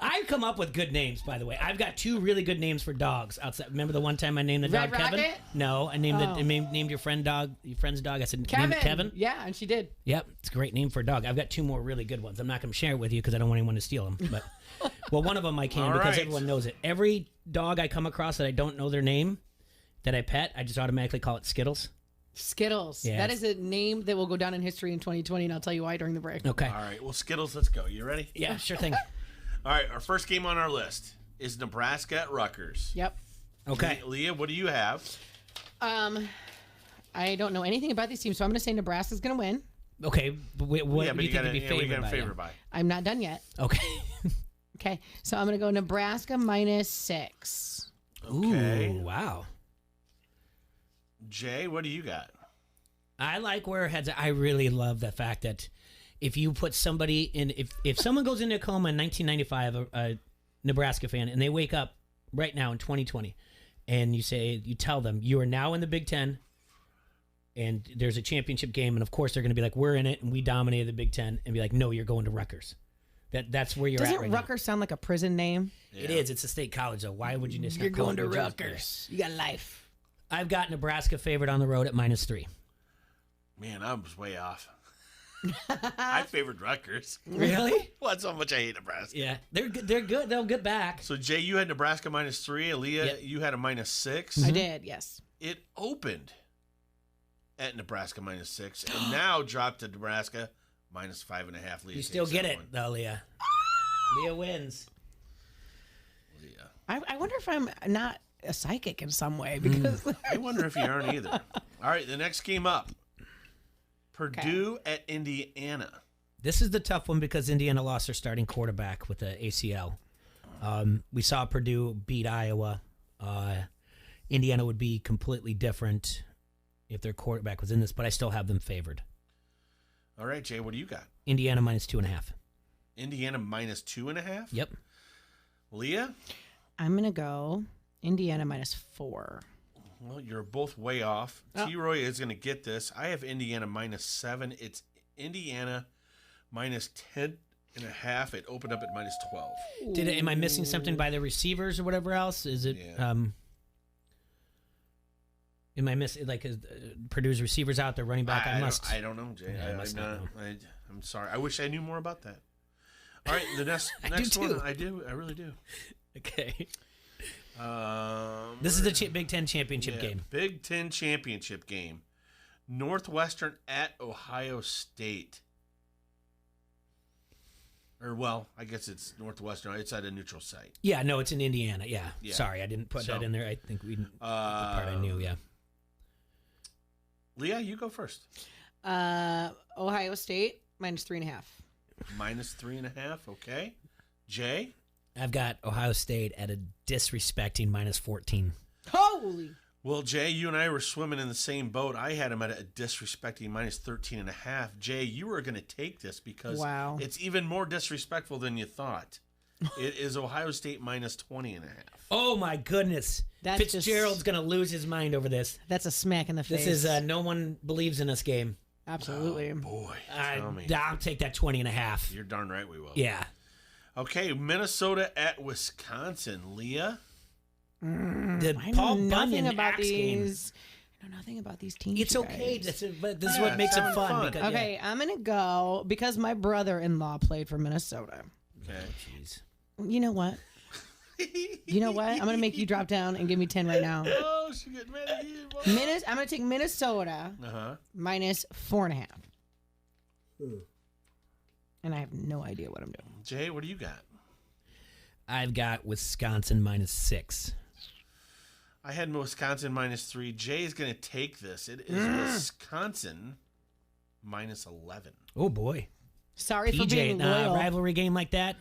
I've come up with good names, by the way. I've got 2 really good names for dogs. Outside, remember the one time I named the dog Red Kevin? Rocket? No, I named your friend's dog. I said Kevin. Name it Kevin. Yeah, and she did. Yep, it's a great name for a dog. I've got 2 more really good ones. I'm not going to share it with you because I don't want anyone to steal them. But well, one of them I can All because right. everyone knows it. Every dog I come across that I don't know their name, that I pet, I just automatically call it Skittles. Skittles. Yeah, that is a name that will go down in history in 2020, and I'll tell you why during the break. Okay. All right. Well, Skittles, let's go. You ready? Yeah, sure thing. All right. Our first game on our list is Nebraska at Rutgers. Yep. Okay. Leah, what do you have? I don't know anything about these teams, so I'm going to say Nebraska's going to win. Okay. But what do you think would be favored by? I'm not done yet. Okay. Okay. So I'm going to go Nebraska -6. Okay. Ooh, wow. Jay, what do you got? I like where it heads. I really love the fact that if you put somebody in, if someone goes into a coma in 1995, a Nebraska fan, and they wake up right now in 2020, and you tell them you are now in the Big Ten, and there's a championship game, and of course they're going to be like, we're in it, and we dominated the Big Ten, and be like, no, you're going to Rutgers. That's where you're at right Doesn't Rutgers sound like a prison name? now. It is. It's a state college, though. Why would you just? You're not call going it to Rutgers? Rutgers. You got life. I've got Nebraska favored on the road at -3. Man, I was way off. I favored Rutgers. Really? Well, that's how much I hate Nebraska. Yeah, they're good. They're good. They'll get back. So, Jay, you had Nebraska -3. Aaliyah, Yep. you had a -6. I did, yes. It opened at Nebraska -6 and now dropped to Nebraska -5.5. Leah You still takes get that it, one. though, Leah. Leah wins. Leah. I wonder if I'm not a psychic in some way because I wonder if you aren't either. All right, the next game up. Purdue at Indiana. This is the tough one because Indiana lost their starting quarterback with the ACL. We saw Purdue beat Iowa. Indiana would be completely different if their quarterback was in this, but I still have them favored. All right, Jay, what do you got? Indiana -2.5. Indiana -2.5? Yep. Leah? I'm going to go Indiana -4. Well, you're both way off. Oh. T-Roy is going to get this. I have Indiana -7. It's Indiana -10.5. It opened up at -12. Am I missing something by the receivers or whatever else? Is it? Yeah. Am I missing Purdue's receivers out there running back? I don't know, Jay. Yeah, I must not know. I'm sorry. I wish I knew more about that. All right, the next do one. too. I do. I really do. Okay. This is the Big Ten championship game. Big Ten championship game. Northwestern at Ohio State. Or, well, I guess it's Northwestern. It's at a neutral site. Yeah, no, it's in Indiana. Yeah. Yeah. Sorry, I didn't put that in there. I think the part I knew, yeah. Leah, you go first. Ohio State -3.5. -3.5, okay. Jay? I've got Ohio State at a disrespecting -14. Holy! Well, Jay, you and I were swimming in the same boat. I had him at a disrespecting -13.5. Jay, you were going to take this because Wow. it's even more disrespectful than you thought. It is Ohio State minus 20.5. Oh, my goodness. That's Fitzgerald's going to lose his mind over this. That's a smack in the face. This is no one believes in us game. Absolutely. Oh, boy. Tell me. I'll take that 20.5. You're darn right we will. Yeah. Okay, Minnesota at Wisconsin. Leah? The I Paul know nothing Bunyan about axe game. these. I know nothing about these teams. It's you okay. guys. But this is what makes it fun. Because, Okay, I'm gonna go because my brother-in-law played for Minnesota. Okay. Jeez. You know what? You know what? I'm gonna make you drop down and give me 10 right now. Oh, she getting mad at you. I'm gonna take Minnesota minus 4.5. And I have no idea what I'm doing. Jay, what do you got? I've got Wisconsin minus 6. I had Wisconsin minus 3. Jay is going to take this. It is Wisconsin minus 11. Oh, boy. Sorry for PJ, being loyal. rivalry game like that?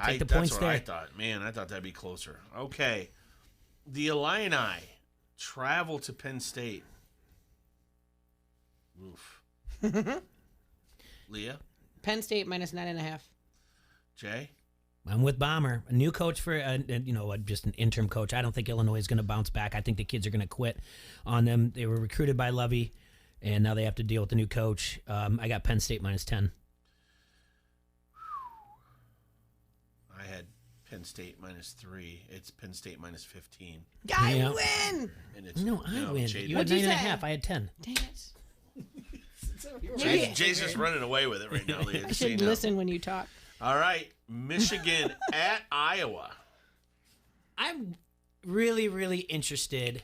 Take the points that's what there. I thought. Man, I thought that'd be closer. Okay. The Illini travel to Penn State. Oof. Leah? Penn State minus 9.5. Jay? I'm with Bomber. A new coach for, just an interim coach. I don't think Illinois is going to bounce back. I think the kids are going to quit on them. They were recruited by Lovey, and now they have to deal with the new coach. I got Penn State minus 10. I had Penn State minus 3. It's Penn State minus 15. I win! And it's, No, I win. Jay, You had 9.5. I had 10. Dang it. Jay's just running away with it right now, Leah. I just so you should know. listen when you talk. All right. Michigan at Iowa. I'm really, really interested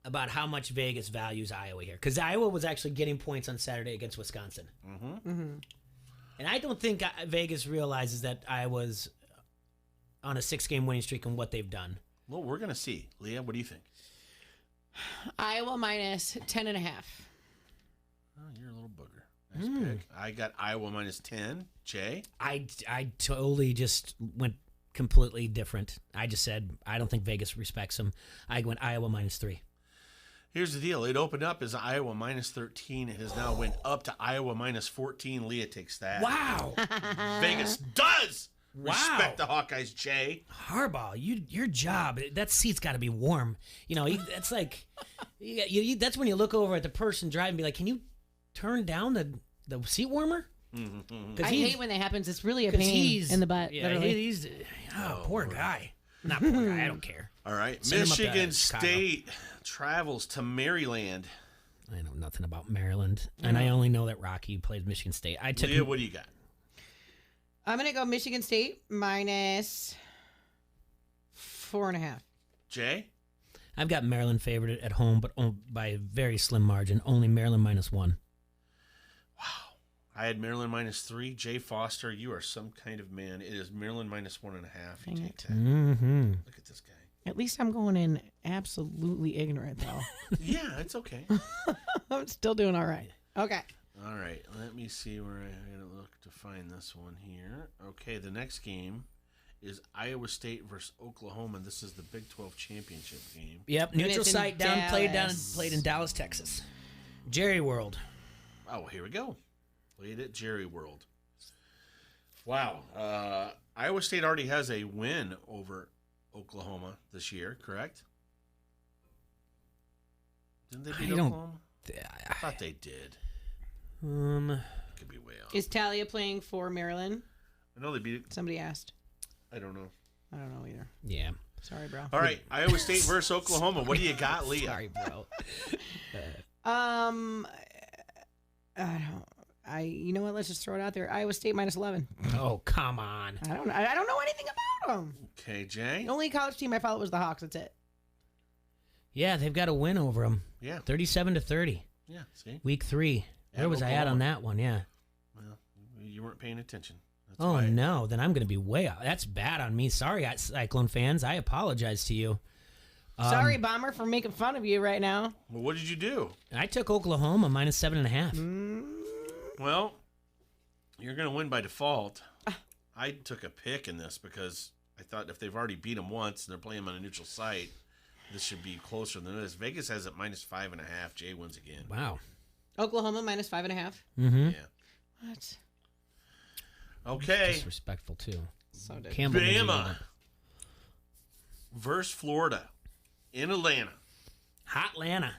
about how much Vegas values Iowa here. Because Iowa was actually getting points on Saturday against Wisconsin. And I don't think Vegas realizes that Iowa's on a 6-game winning streak and what they've done. Well, we're going to see. Leah, what do you think? Iowa minus 10.5. Oh, you're a little booger. Nice pick. I got Iowa minus 10. Jay? I totally just went completely different. I just said, I don't think Vegas respects them. I went Iowa minus 3. Here's the deal. It opened up as Iowa minus 13. It has now went up to Iowa minus 14. Leah takes that. Wow. Vegas does respect the Hawkeyes, Jay. Harbaugh, your job, that seat's got to be warm. That's like, that's when you look over at the person driving and be like, can you turn down the seat warmer? I hate when that happens. It's really a pain in the butt. Yeah, literally. he's poor guy. Not poor guy. I don't care. All right. Send him up to Michigan Chicago. State travels to Maryland. I know nothing about Maryland, and I only know that Rocky plays Michigan State. I took Leah, what do you got? I'm going to go Michigan State minus 4.5. Jay? I've got Maryland favored at home, but by a very slim margin. Only Maryland minus 1. I had Maryland minus 3. Jay Foster, you are some kind of man. It is Maryland minus 1.5. You Dang take it. that. Mm-hmm. Look at this guy. At least I'm going in absolutely ignorant, though. Yeah, it's okay. I'm still doing all right. Okay. All right. Let me see where I gotta look to find this one here. Okay, the next game is Iowa State versus Oklahoma. This is the Big 12 championship game. Yep, And neutral it's in site Dallas. played in Dallas, Texas. Jerry World. Oh, here we go. Played at Jerry World. Wow. Iowa State already has a win over Oklahoma this year, correct? Didn't they beat Oklahoma? I thought they did. Could be way off. Is Talia playing for Maryland? I know they beat it. Somebody asked. I don't know. I don't know either. Yeah. Sorry, bro. All right, Iowa State versus Oklahoma. What do you got, Leah? Sorry, bro. You know what? Let's just throw it out there. Iowa State minus 11. Oh, come on. I don't know anything about them. Okay, Jay. The only college team I followed was the Hawks. That's it. Yeah, they've got a win over them. Yeah. 37-30. Yeah, see? Week 3. Where At was I at on that one? Yeah. Well, you weren't paying attention. That's Oh, why. no. Then I'm going to be way out. That's bad on me. Sorry, Cyclone fans. I apologize to you. Sorry, Bomber, for making fun of you right now. Well, what did you do? I took Oklahoma minus 7.5. Well, you're going to win by default. I took a pick in this because I thought if they've already beat them once and they're playing them on a neutral site, this should be closer than this. Vegas has it minus 5.5. Jay wins again. Wow. Oklahoma minus 5.5. Mm-hmm. Yeah. What? Okay. Disrespectful, too. So did Campbell needs Bama another. versus Florida in Atlanta. Hot Atlanta.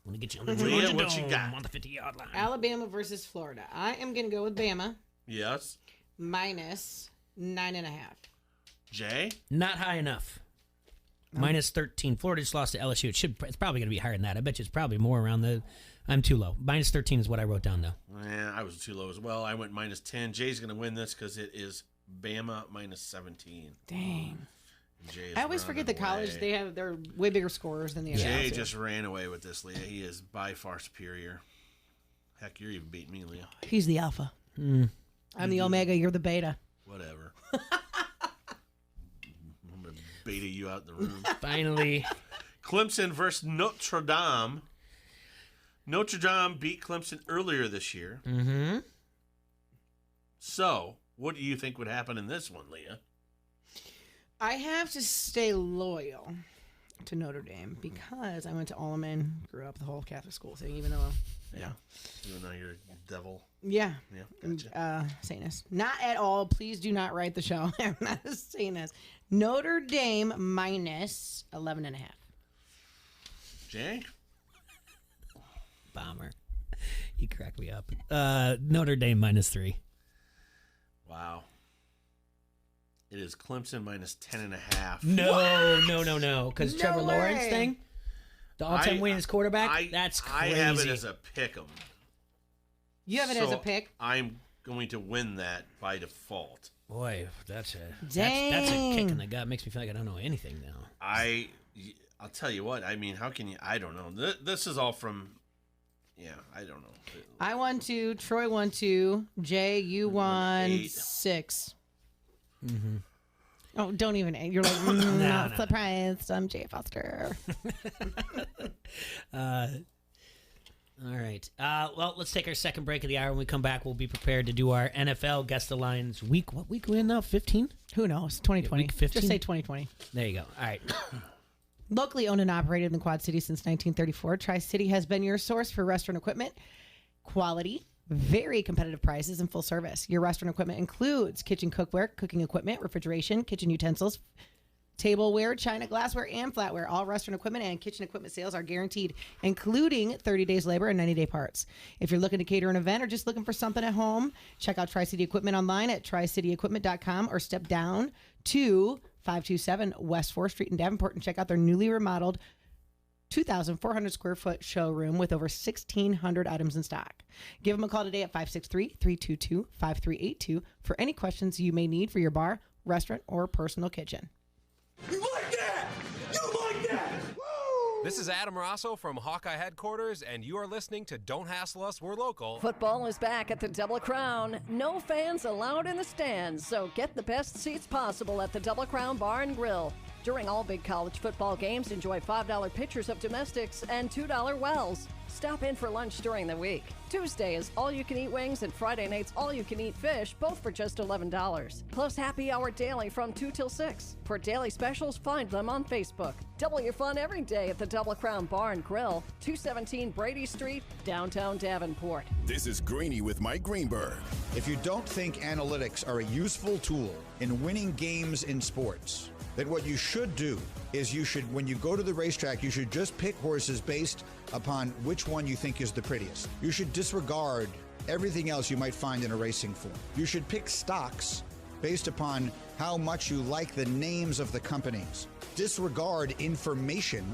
I'm going to get you on the Leah, Georgia what you Dome got? on the 50-yard line. Alabama versus Florida. I am going to go with Bama Yes. minus 9.5. Jay? Not high enough. Minus 13. Florida just lost to LSU. It's probably going to be higher than that. I bet you it's probably more around the... I'm too low. Minus 13 is what I wrote down, though. Yeah, I was too low as well. I went minus 10. Jay's going to win this because it is Bama minus 17. Dang. Jay is I always forget the running college. away. They're way bigger scorers than the Jay NFL. just ran away with this, Leah. He is by far superior. Heck, you're even beating me, Leah. He's the alpha. I'm the omega. You're the beta. Whatever. I'm going to beta you out in the room. Finally. Clemson versus Notre Dame. Notre Dame beat Clemson earlier this year. Mm-hmm. So, what do you think would happen in this one, Leah? I have to stay loyal to Notre Dame because I went to Alleman, grew up the whole Catholic school thing, even though, Even though you're a devil. Yeah. Gotcha. Satanist. Not at all. Please do not write the show. I'm not a Satanist. Notre Dame minus 11.5. Jay? Bomber. You crack me up. Notre Dame minus 3. Wow. It is Clemson minus 10.5. No. Because No Trevor Lawrence way. thing? The all-time winningest quarterback? That's crazy. I have it as a pick 'em. You have it as a pick? I'm going to win that by default. Boy, that's a Dang. kick in the gut. Makes me feel like I don't know anything now. I'll tell you what. I mean, how can you? I don't know. This is all from. Yeah, I don't know. I won 2. Troy won 2. Jay, you won 8. 6. Mm-hmm. Oh, don't even. You're like, not surprised. I'm Jay Foster. All right. Well, let's take our second break of the hour. When we come back, we'll be prepared to do our NFL Guess the Lines week. What week are we in now? 15? Who knows? 2020. Week 15? Just say 2020. There you go. All right. Locally owned and operated in the Quad Cities since 1934, Tri-City has been your source for restaurant equipment, quality, very competitive prices, and full service. Your restaurant equipment includes kitchen cookware, cooking equipment, refrigeration, kitchen utensils, tableware, china, glassware, and flatware. All restaurant equipment and kitchen equipment sales are guaranteed, including 30 days labor and 90-day parts. If you're looking to cater an event or just looking for something at home, check out Tri-City Equipment online at tricityequipment.com or step down to 527 West 4th Street in Davenport and check out their newly remodeled 2,400 square foot showroom with over 1,600 items in stock. Give them a call today at 563-322-5382 for any questions you may need for your bar, restaurant, or personal kitchen. You like that? You like that? This is Adam Rosso from Hawkeye Headquarters, and you are listening to Don't Hassle Us, We're Local. Football is back at the Double Crown. No fans allowed in the stands, so get the best seats possible at the Double Crown Bar and Grill. During all big college football games, enjoy $5 pitchers of domestics and $2 wells. Stop in for lunch during the week. Tuesday is all-you-can-eat wings and Friday nights all-you-can-eat fish, both for just $11. Plus happy hour daily from 2 till 6. For daily specials, find them on Facebook. Double your fun every day at the Double Crown Bar and Grill, 217 Brady Street, downtown Davenport. This is Greeny with Mike Greenberg. If you don't think analytics are a useful tool in winning games in sports, then what you should do is when you go to the racetrack, you should just pick horses based upon which one you think is the prettiest. You should disregard everything else you might find in a racing form. You should pick stocks based upon how much you like the names of the companies. Disregard information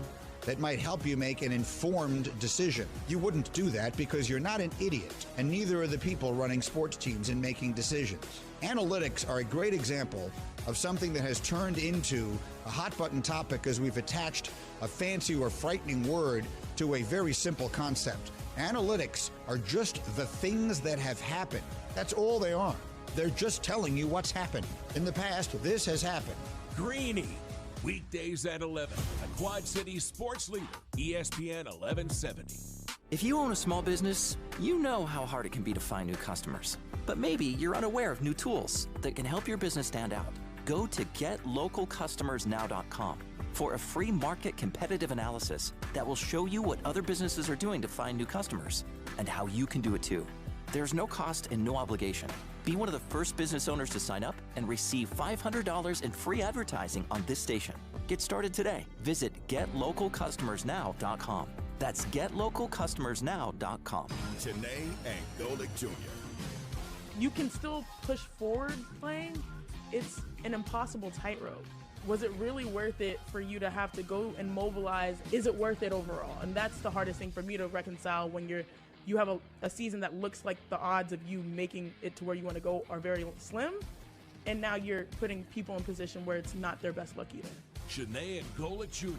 that might help you make an informed decision. You wouldn't do that because you're not an idiot, and neither are the people running sports teams and making decisions. Analytics are a great example of something that has turned into a hot-button topic as we've attached a fancy or frightening word to a very simple concept. Analytics are just the things that have happened. That's all they are. They're just telling you what's happened. In the past, this has happened. Greeny, weekdays at 11, a Quad City sports leader, ESPN 1170. If you own a small business, you know how hard it can be to find new customers. But maybe you're unaware of new tools that can help your business stand out. Go to GetLocalCustomersNow.com for a free market competitive analysis that will show you what other businesses are doing to find new customers and how you can do it too. There's no cost and no obligation. Be one of the first business owners to sign up and receive $500 in free advertising on this station. Get started today. Visit GetLocalCustomersNow.com. That's GetLocalCustomersNow.com. Janae and Golick Jr. You can still push forward playing. It's an impossible tightrope. Was it really worth it for you to have to go and mobilize? Is it worth it overall? And that's the hardest thing for me to reconcile when you have a season that looks like the odds of you making it to where you want to go are very slim, and now you're putting people in position where it's not their best luck either. Janae and Golick Jr.,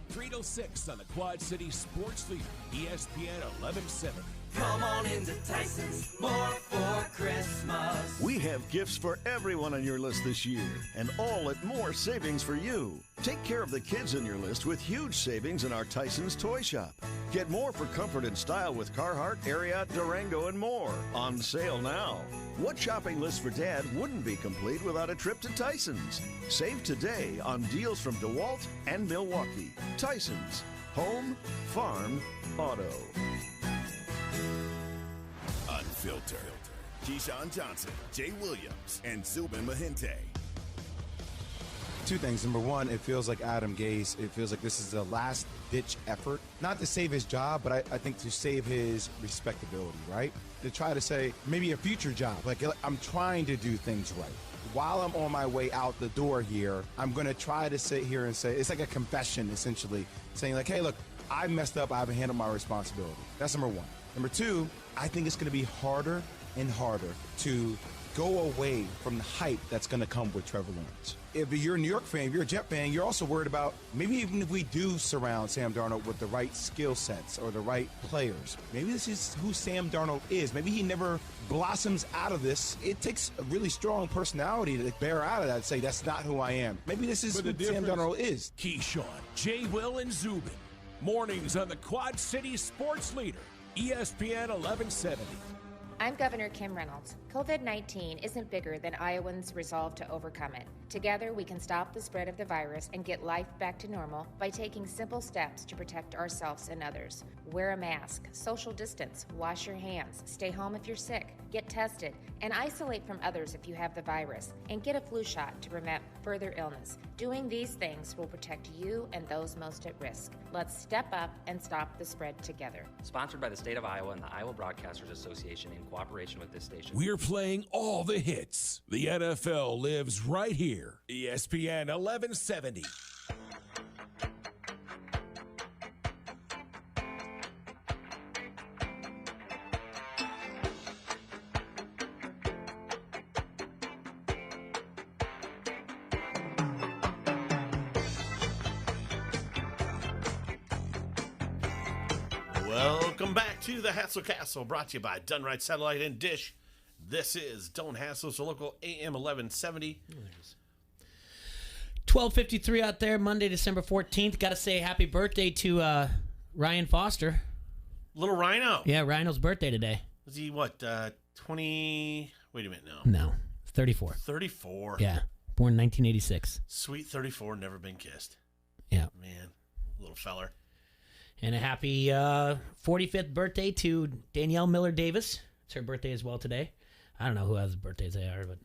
3 to 6 on the Quad City Sports Leader, ESPN 1170. Come on into Tyson's, more for Christmas. We have gifts for everyone on your list this year, and all at more savings for you. Take care of the kids in your list with huge savings in our Tyson's Toy Shop. Get more for comfort and style with Carhartt, Ariat, Durango, and more. On sale now. What shopping list for Dad wouldn't be complete without a trip to Tyson's? Save today on deals from DeWalt and Milwaukee. Tyson's. Home, farm, auto. Unfiltered. Keyshawn Johnson, Jay Williams, and Zubin Mahente. Two things. Number one, it feels like Adam Gase, it feels like this is a last-ditch effort. Not to save his job, but I think to save his respectability, right? To try to say, maybe a future job. Like, I'm trying to do things right. While I'm on my way out the door here, I'm going to try to sit here and say, it's like a confession, essentially, saying like, hey, look, I messed up. I haven't handled my responsibility. That's number one. Number two, I think it's going to be harder and harder to go away from the hype that's going to come with Trevor Lawrence. If you're a New York fan, if you're a Jet fan, you're also worried about maybe even if we do surround Sam Darnold with the right skill sets or the right players, maybe this is who Sam Darnold is. Maybe he never blossoms out of this. It takes a really strong personality to bear out of that and say, that's not who I am. Maybe this is who Sam Darnold is. Keyshawn, Jay, Will, and Zubin. Mornings on the Quad City Sports Leader, ESPN 1170. I'm Governor Kim Reynolds. COVID-19 isn't bigger than Iowans' resolve to overcome it. Together, we can stop the spread of the virus and get life back to normal by taking simple steps to protect ourselves and others. Wear a mask, social distance, wash your hands, stay home if you're sick, get tested, and isolate from others if you have the virus, and get a flu shot to prevent further illness. Doing these things will protect you and those most at risk. Let's step up and stop the spread together. Sponsored by the State of Iowa and the Iowa Broadcasters Association in cooperation with this station. We're playing all the hits. The NFL lives right here. ESPN 1170. Welcome back to the Hassle Castle, brought to you by Done Right Satellite and Dish. This is Don't Hassle, so local AM 1170. 12:53 out there, Monday, December 14th. Got to say happy birthday to Ryan Foster. Little Rhino. Yeah, Rhino's birthday today. Was he, what, 20... Wait a minute, no. No, 34. 34. Yeah, born 1986. Sweet 34, never been kissed. Yeah. Man, little feller. And a happy 45th birthday to Danielle Miller-Davis. It's her birthday as well today. I don't know who else's birthdays they are, but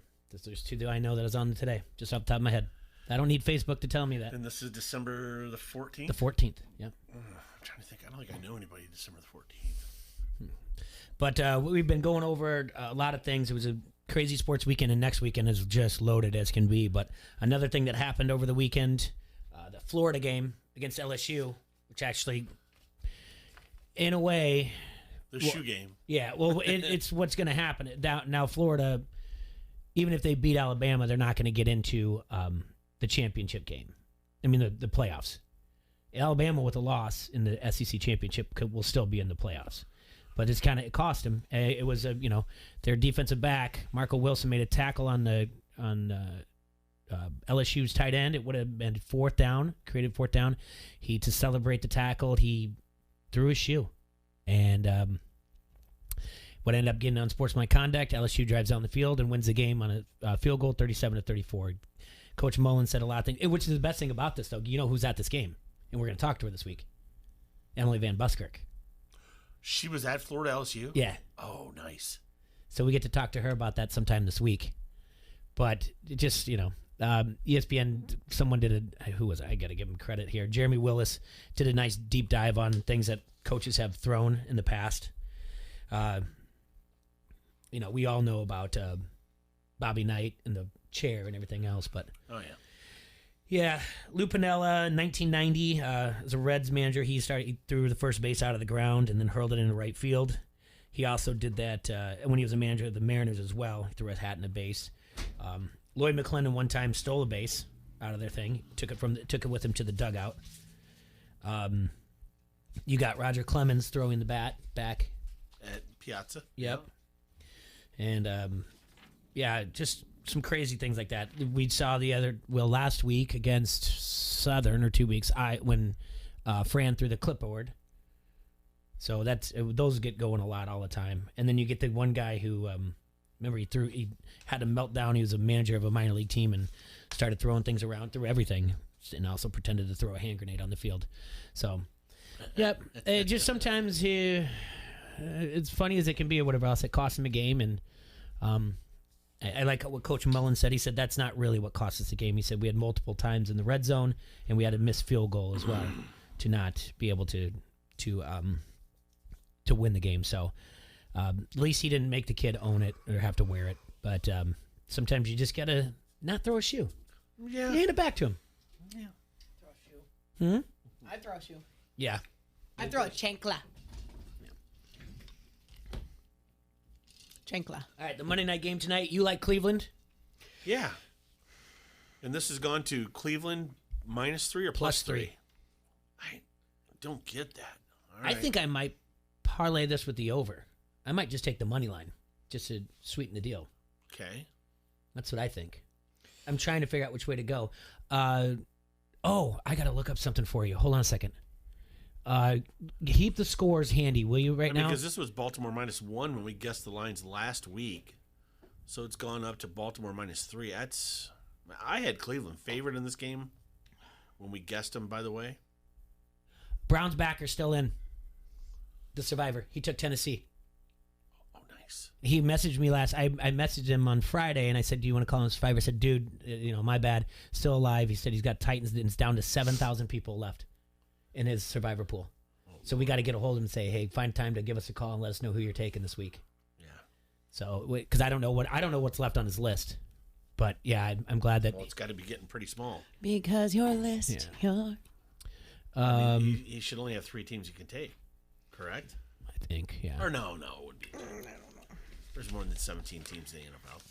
there's two that I know that is on today, just off the top of my head. I don't need Facebook to tell me that. And this is December the 14th? The 14th, yeah. I'm trying to think. I don't think I know anybody December the 14th. But we've been going over a lot of things. It was a crazy sports weekend, and next weekend is just loaded as can be. But another thing that happened over the weekend, the Florida game against LSU, which actually, in a way... The shoe game. Yeah, well, it's what's going to happen. Now, Florida, even if they beat Alabama, they're not going to get into the championship game. I mean, the playoffs. Alabama with a loss in the SEC championship will still be in the playoffs. But it cost them. It was their defensive back, Marco Wilson, made a tackle on LSU's tight end. It would have been created fourth down. To celebrate the tackle, he threw his shoe. And what ended up getting unsportsmanlike conduct, LSU drives down the field and wins the game on a field goal, 37-34. Coach Mullen said a lot of things, which is the best thing about this, though. You know who's at this game, and we're going to talk to her this week. Emily Van Buskirk. She was at Florida LSU? Yeah. Oh, nice. So we get to talk to her about that sometime this week. But it just, ESPN, someone did who was it? I got to give him credit here. Jeremy Willis did a nice deep dive on things that coaches have thrown in the past. We all know about Bobby Knight and the chair and everything else, but oh yeah. Yeah, Lou Piniella, 1990, as a Reds manager, he threw the first base out of the ground and then hurled it into right field. He also did that when he was a manager of the Mariners as well. He threw a hat in a base. Lloyd McClendon one time stole a base out of their thing, took it with him to the dugout. You got Roger Clemens throwing the bat back at Piazza. Yep. And just some crazy things like that. We saw last week against Southern, or 2 weeks, when Fran threw the clipboard. So those get going a lot all the time. And then you get the one guy who, remember he had a meltdown. He was a manager of a minor league team and started throwing things around, threw everything, and also pretended to throw a hand grenade on the field. So, yep. Just sometimes it's funny as it can be or whatever else. It costs him a game. And I like what Coach Mullen said. He said that's not really what cost us the game. He said we had multiple times in the red zone, and we had a missed field goal as well to not be able to win the game. So at least he didn't make the kid own it or have to wear it. But sometimes you just got to not throw a shoe. Yeah. You hand it back to him. Yeah. Throw a shoe. Hmm? I'd throw a shoe. Yeah. I'd throw a chancla. Chancla. All right, the Monday night game tonight. You like Cleveland? Yeah. And this has gone to Cleveland -3 or +3? I don't get that. All right. I think I might parlay this with the over. I might just take the money line just to sweeten the deal. Okay. That's what I think. I'm trying to figure out which way to go. I got to look up something for you. Hold on a second. Keep the scores handy, will you, now? Because this was Baltimore -1 when we guessed the lines last week. So it's gone up to Baltimore -3. I had Cleveland favored in this game when we guessed them, by the way. Brown's backer still in. The survivor. He took Tennessee. Oh, nice. He messaged me I messaged him on Friday, and I said, do you want to call him a survivor? I said, dude, my bad. Still alive. He said he's got Titans, and it's down to 7,000 people left in his survivor pool. So we got to get a hold of him and say, hey, find time to give us a call and let us know who you're taking this week. Yeah. So, because I don't know what's left on his list. But yeah, I'm glad that. Well, it's got to be getting pretty small. Because your list, Yeah. He should only have 3 teams he can take, correct? I think, yeah. Or no, it would be. I don't know. There's more than 17 teams in the NFL.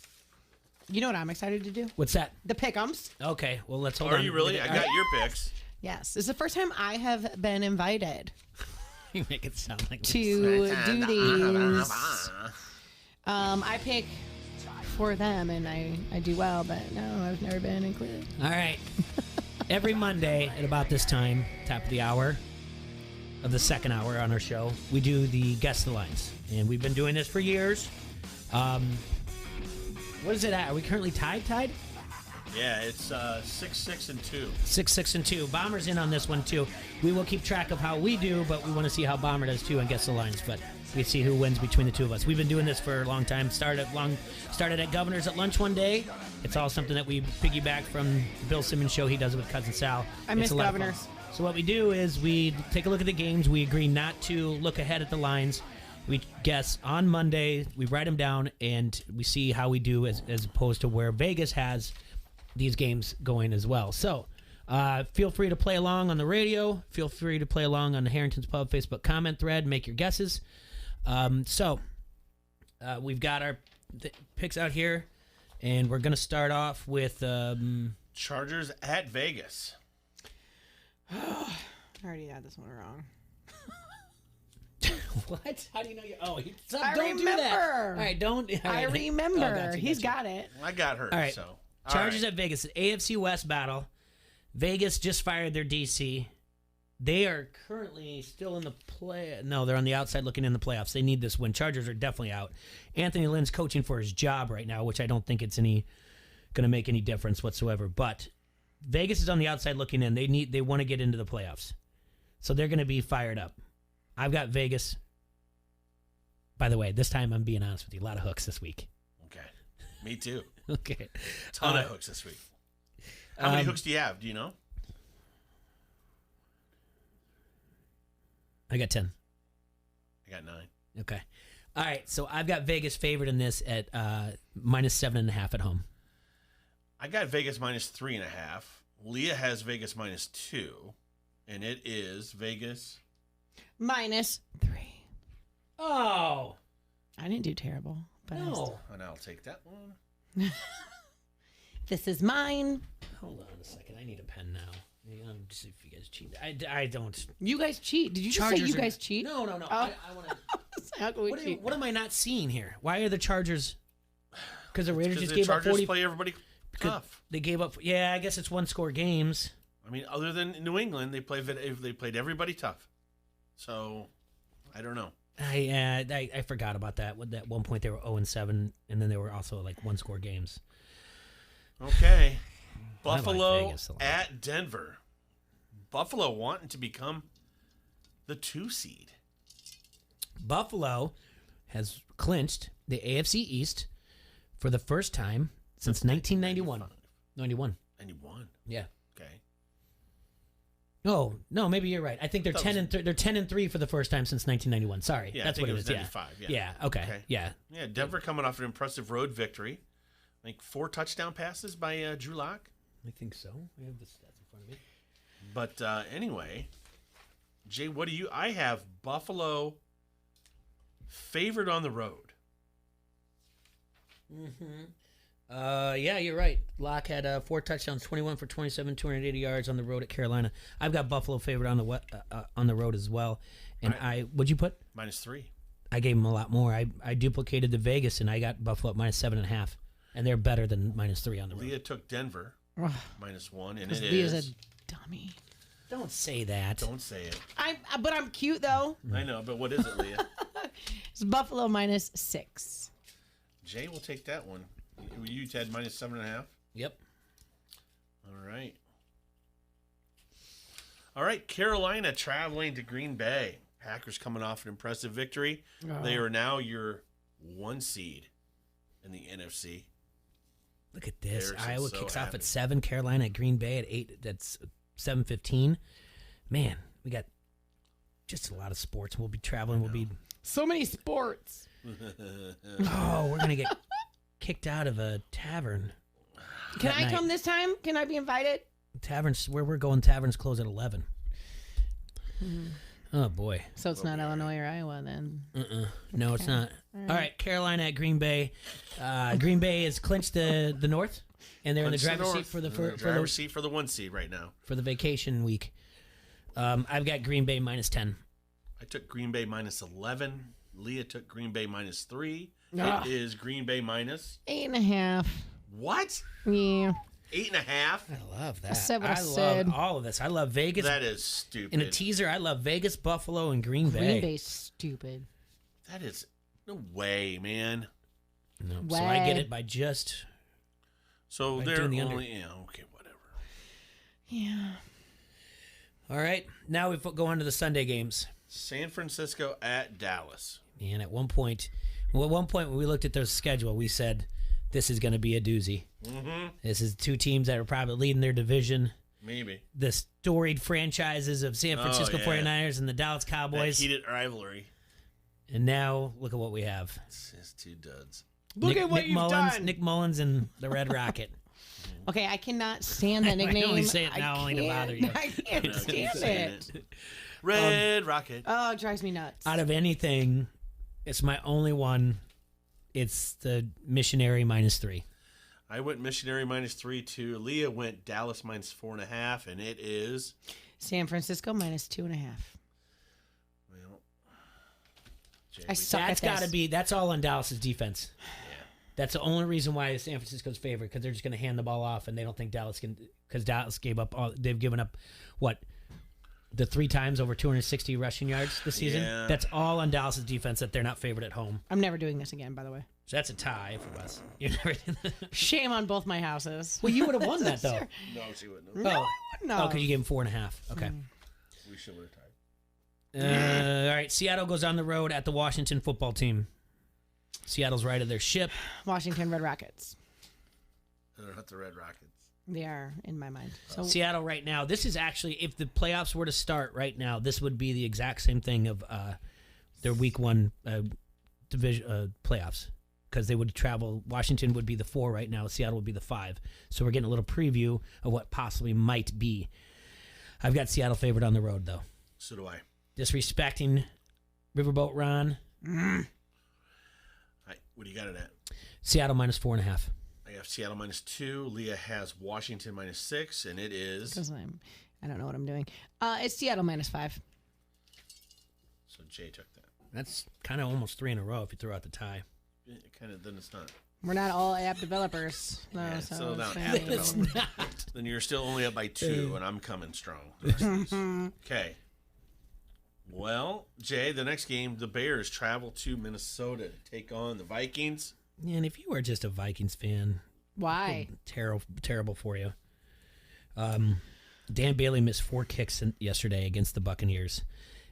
You know what I'm excited to do? What's that? The pick'ems. Okay, well, let's hold on. Are you really? I got your picks. Yes. This is the first time I have been invited. You make it sound like to do these. I pick for them, and I do well, but no, I've never been included. All right. Every Monday at about this time, top of the hour, of the second hour on our show, we do the Guess the Lines. And we've been doing this for years. What is it at? Are we currently tied? Yeah, it's 6-6-2. 6-6-2. Bomber's in on this one, too. We will keep track of how we do, but we want to see how Bomber does, too, and Guess the Lines. But we see who wins between the two of us. We've been doing this for a long time. Started at Governor's at lunch one day. It's all something that we piggyback from the Bill Simmons show. He does it with Cousin Sal. I miss Governor's. So what we do is we take a look at the games. We agree not to look ahead at the lines. We guess on Monday. We write them down, and we see how we do as opposed to where Vegas has these games going as well. So feel free to play along on the radio. Feel free to play along on the Harrington's Pub Facebook comment thread. Make your guesses. We've got our picks out here, and we're going to start off with Chargers at Vegas. I already had this one wrong. What? How do you know you? I don't remember. do that. All right, don't. All right. I remember. Gotcha. He's got it. I got her. All right. So Chargers at Vegas, AFC West battle. Vegas just fired their DC. They are currently still in the play. No, they're on the outside looking in the playoffs. They need this win. Chargers are definitely out. Anthony Lynn's coaching for his job right now, which I don't think it's going to make any difference whatsoever. But Vegas is on the outside looking in. They want to get into the playoffs, so they're going to be fired up. I've got Vegas By the way, this time I'm being honest with you. A lot of hooks this week. Okay. Me too. Okay. Ton of hooks this week. How many hooks do you have? Do you know? I got 10. I got 9. Okay. All right. So I've got Vegas favored in this at -7.5 at home. I got Vegas -3.5. Leah has Vegas -2. And it is Vegas -3. Oh. I didn't do terrible. But No. And I'll take that one. This is mine. Hold on a second. I need a pen now. Just see if you guys cheat. I don't. You guys cheat. Did you just say you guys cheat? No. Oh. I want to. How can we cheat? What am I not seeing here? Why are the Chargers? Because the Raiders just the gave up Chargers 40. play everybody tough. They gave up. Yeah, I guess it's one-score games. I mean, other than New England, they played everybody tough. So, I don't know. I forgot about that. At one point they were 0-7, and then they were also like one-score games. Okay, I Buffalo like Vegas a lot. at Denver. Buffalo wanting to become the 2 seed. Buffalo has clinched the AFC East for the first time since 1991. 91. 91. Yeah. Okay. Oh no, maybe you're right. I think they're 10-3 for the first time since 1991. Sorry, Yeah, that's I think what it it was is. 95. Yeah. Okay. Yeah. Yeah, Denver coming off an impressive road victory. Like 4 touchdown passes by Drew Lock. I think so. I have the stats in front of me. But anyway, Jay, what do you? I have Buffalo favored on the road. Yeah, you're right. Locke had 4 touchdowns, 21 for 27, 280 yards on the road at Carolina. I've got Buffalo favored on the road as well. And what'd you put? -3. I gave them a lot more. I duplicated the Vegas, and I got Buffalo at -7.5, and they're better than -3 on the road. Leah took Denver Ugh. -1, and Because it Leah's is. a dummy. Don't say that. Don't say it. But I'm cute though. I know, but what is it, Leah? It's Buffalo -6. Jay will take that one. You had -7.5. Yep. All right. All right. Carolina traveling to Green Bay. Packers coming off an impressive victory. Oh. They are now your 1 seed in the NFC. Look at this. Harrison's Iowa so kicks off happy. at 7. Carolina at Green Bay at 8. That's 7:15. Man, we got just a lot of sports. We'll be traveling. We'll be. So many sports. Oh, we're gonna get kicked out of a tavern. Can that I night. come this time? Can I be invited? Taverns where we're going. Taverns close at 11. Oh boy. So it's not Illinois or Iowa then. No, it's not. All right, Carolina at Green Bay. Green Bay has clinched the North, and they're in the driver's seat for the driver's seat for the 1 seed right now. for the vacation week. I've got Green Bay -10. I took Green Bay -11. Leah took Green Bay -3. Ah. It is Green Bay minus 8.5. what? Yeah. 8.5. I love that. I said what I love said. all of this. I love Vegas. That is stupid. In a teaser, I love Vegas, Buffalo, and Green Bay. Green Bay's stupid. That is no way, man. No, so I get it by just. So by they're doing the under. only okay, whatever. Yeah. All right, now we go on to the Sunday games. San Francisco at Dallas. And at one point when we looked at their schedule, we said this is going to be a doozy. Mm-hmm. This is 2 teams that are probably leading their division. Maybe. The storied franchises of San Francisco 49ers and the Dallas Cowboys. That heated rivalry. And now look at what we have. It's 2 duds. Look at what Nick you've Mullins, done. Nick Mullins and the Red Rocket. Okay, I cannot stand that nickname. I only say it now only to bother you. I can't stand it. Red Rocket. Oh, it drives me nuts. Out of anything, it's my only one. It's the Missionary -3. I went Missionary -3 too. Leah went Dallas -4.5, and it is San Francisco -2.5. well. I suck That's at got to this. be. That's all on Dallas's defense. Yeah, that's the only reason why San Francisco's favored, because they're just going to hand the ball off, and they don't think Dallas can. Because Dallas gave up all. They've given up what the 3 times over 260 rushing yards this season. Yeah. That's all on Dallas's defense that they're not favored at home. I'm never doing this again, by the way. So that's a tie for us. You never did that. Shame on both my houses. Well, you would have won that though. No, she wouldn't. No, I wouldn't have. Oh, because you gave him 4.5. Okay. We should have tied. All right, Seattle goes on the road at the Washington football team. Seattle's right of their ship. Washington Red Rockets. They're not the Red Rockets. They are in my mind. So Seattle right now, this is actually, if the playoffs were to start right now, this would be the exact same thing of their week 1 division playoffs, because they would travel. Washington would be the 4 right now. Seattle would be the 5. So we're getting a little preview of what possibly might be. I've got Seattle favored on the road, though. So do I. Disrespecting Riverboat Ron. What do you got it at? Seattle -4.5. I have Seattle -2. Leah has Washington -6, and it is. Because I don't know what I'm doing. It's Seattle -5. So Jay took that. That's kind of almost 3 in a row if you throw out the tie. Kind of. Then it's not. We're not all app developers. No, Yeah, so settle down. it's App developer. Then you're still only up by 2, and I'm coming strong. Okay. Well, Jay, the next game, the Bears travel to Minnesota to take on the Vikings. And if you are just a Vikings fan, why? Terrible for you. Dan Bailey missed 4 kicks yesterday against the Buccaneers,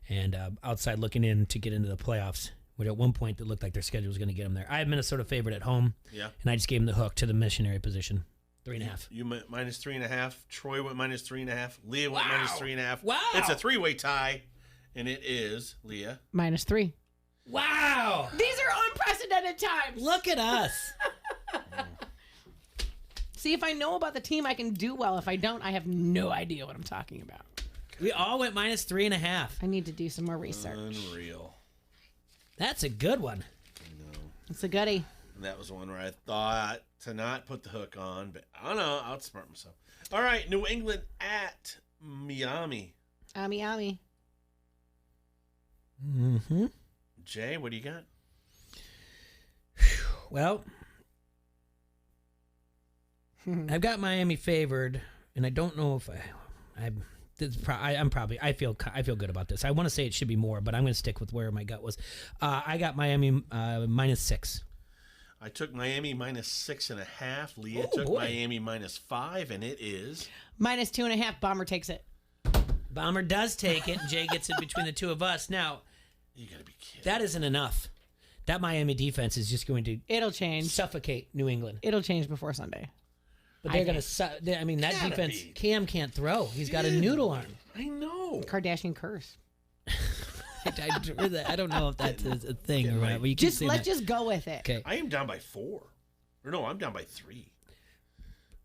and outside looking in to get into the playoffs. Which at one point it looked like their schedule was going to get them there. I have Minnesota favored at home, Yeah. and I just gave them the hook to the missionary position, 3.5. You went -3.5. Troy went -3.5. Leah went Wow. -3.5. Wow. It's a 3-way tie, and it is Leah. -3. Wow. These are unprecedented times. Look at us. See, if I know about the team, I can do well. If I don't, I have no idea what I'm talking about. We all went -3.5. I need to do some more research. Unreal. That's a good one. It's a goodie. And that was one where I thought to not put the hook on, but I don't know. I'll outsmart myself. All right, New England at Miami. Ami. Mm-hmm. Jay, what do you got? Well, I've got Miami favored, and I don't know if I feel good about this. I want to say it should be more, but I'm going to stick with where my gut was. I got Miami -6. I took Miami -6.5. Leah took boy. Miami -5, and it is -2.5. Bomber takes it. Bomber does take it. Jay gets it between the two of us. Now, you got to be kidding. That isn't enough. That Miami defense is just going to suffocate New England. It'll change before Sunday. But they're going to. I mean, that defense. Cam can't throw. He's got a noodle arm. I know. Kardashian curse. I don't know if that's a thing or whatever. Let's just go with it. Okay. I am down by 4. Or no, I'm down by 3.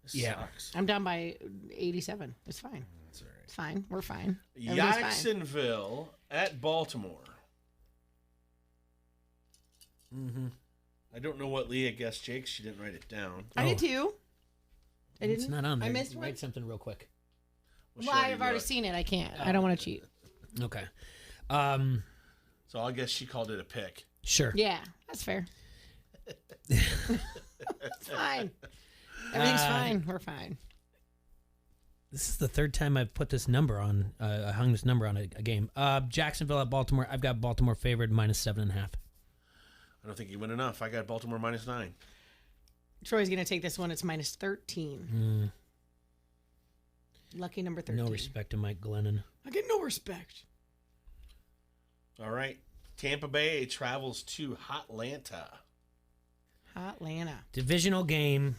This sucks. I'm down by 87. It's fine. That's all right. It's fine. We're fine. Everything's fine. Jacksonville at Baltimore. Mm-hmm. I don't know what Leah guessed, Jake. She didn't write it down. I did too. I didn't. It's not on there. I missed one. Write something real quick. Well, I've already seen it. I can't. I don't want to cheat. Okay. So I guess she called it a pick. Sure. Yeah, that's fair. It's fine. Everything's fine. We're fine. This is the third time I've put this number on. I hung this number on a game. Jacksonville at Baltimore. I've got Baltimore favored -7.5. I don't think you win enough. I got Baltimore -9. Troy's going to take this one. It's -13. Lucky number 13. No respect to Mike Glennon. I get no respect. All right. Tampa Bay travels to Hotlanta. Hotlanta. Divisional game.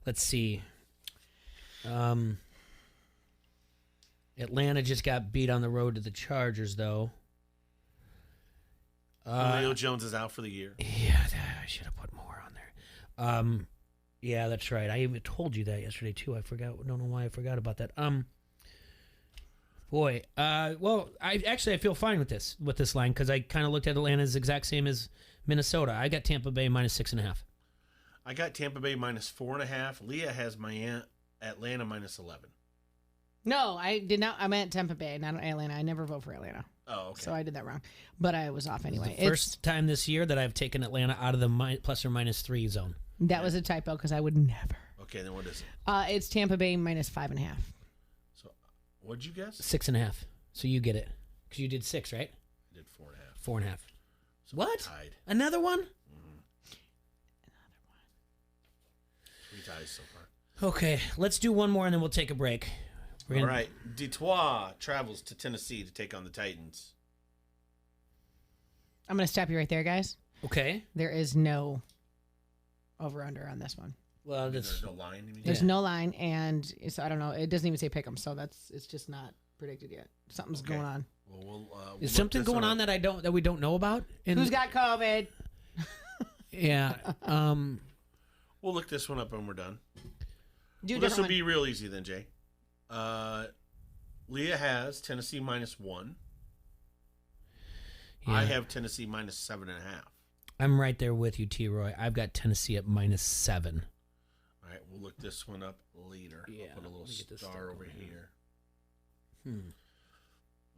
Let's see. Atlanta just got beat on the road to the Chargers, though. Julio Jones is out for the year. Yeah, I should have put more on there. Yeah, that's right. I even told you that yesterday too. I forgot. Don't know why I forgot about that. Boy. Well, I feel fine with this line because I kind of looked at Atlanta as exact same as Minnesota. I got Tampa Bay -6.5. I got Tampa Bay -4.5. Leah has Atlanta -11. No, I did not. I meant Tampa Bay, not Atlanta. I never vote for Atlanta. Oh, okay. So I did that wrong. But I was off anyway. It's the first time this year that I've taken Atlanta out of the ±3 zone. That was a typo because I would never. Okay, then what is it? It's Tampa Bay -5.5. So what'd you guess? 6.5. So you get it. Because you did 6, right? I did 4.5. 4.5. So what? Tied. Another one? Mm-hmm. 3 ties so far. Okay, let's do one more and then we'll take a break. All right. Detroit travels to Tennessee to take on the Titans. I'm going to stop you right there, guys. Okay. There is no over-under on this one. Well, there's no line. You mean? There's no line, and so I don't know. It doesn't even say pick 'em, so it's just not predicted yet. Something's going on. Well, we'll Is something going on that we don't know about? Who's got COVID? Yeah. We'll look this one up when we're done. This will be real easy then, Jay. Leah has Tennessee -1. Yeah. I have Tennessee -7.5. I'm right there with you, T-Roy. I've got Tennessee at -7. All right, we'll look this one up later. Yeah, I'll put a little star over here.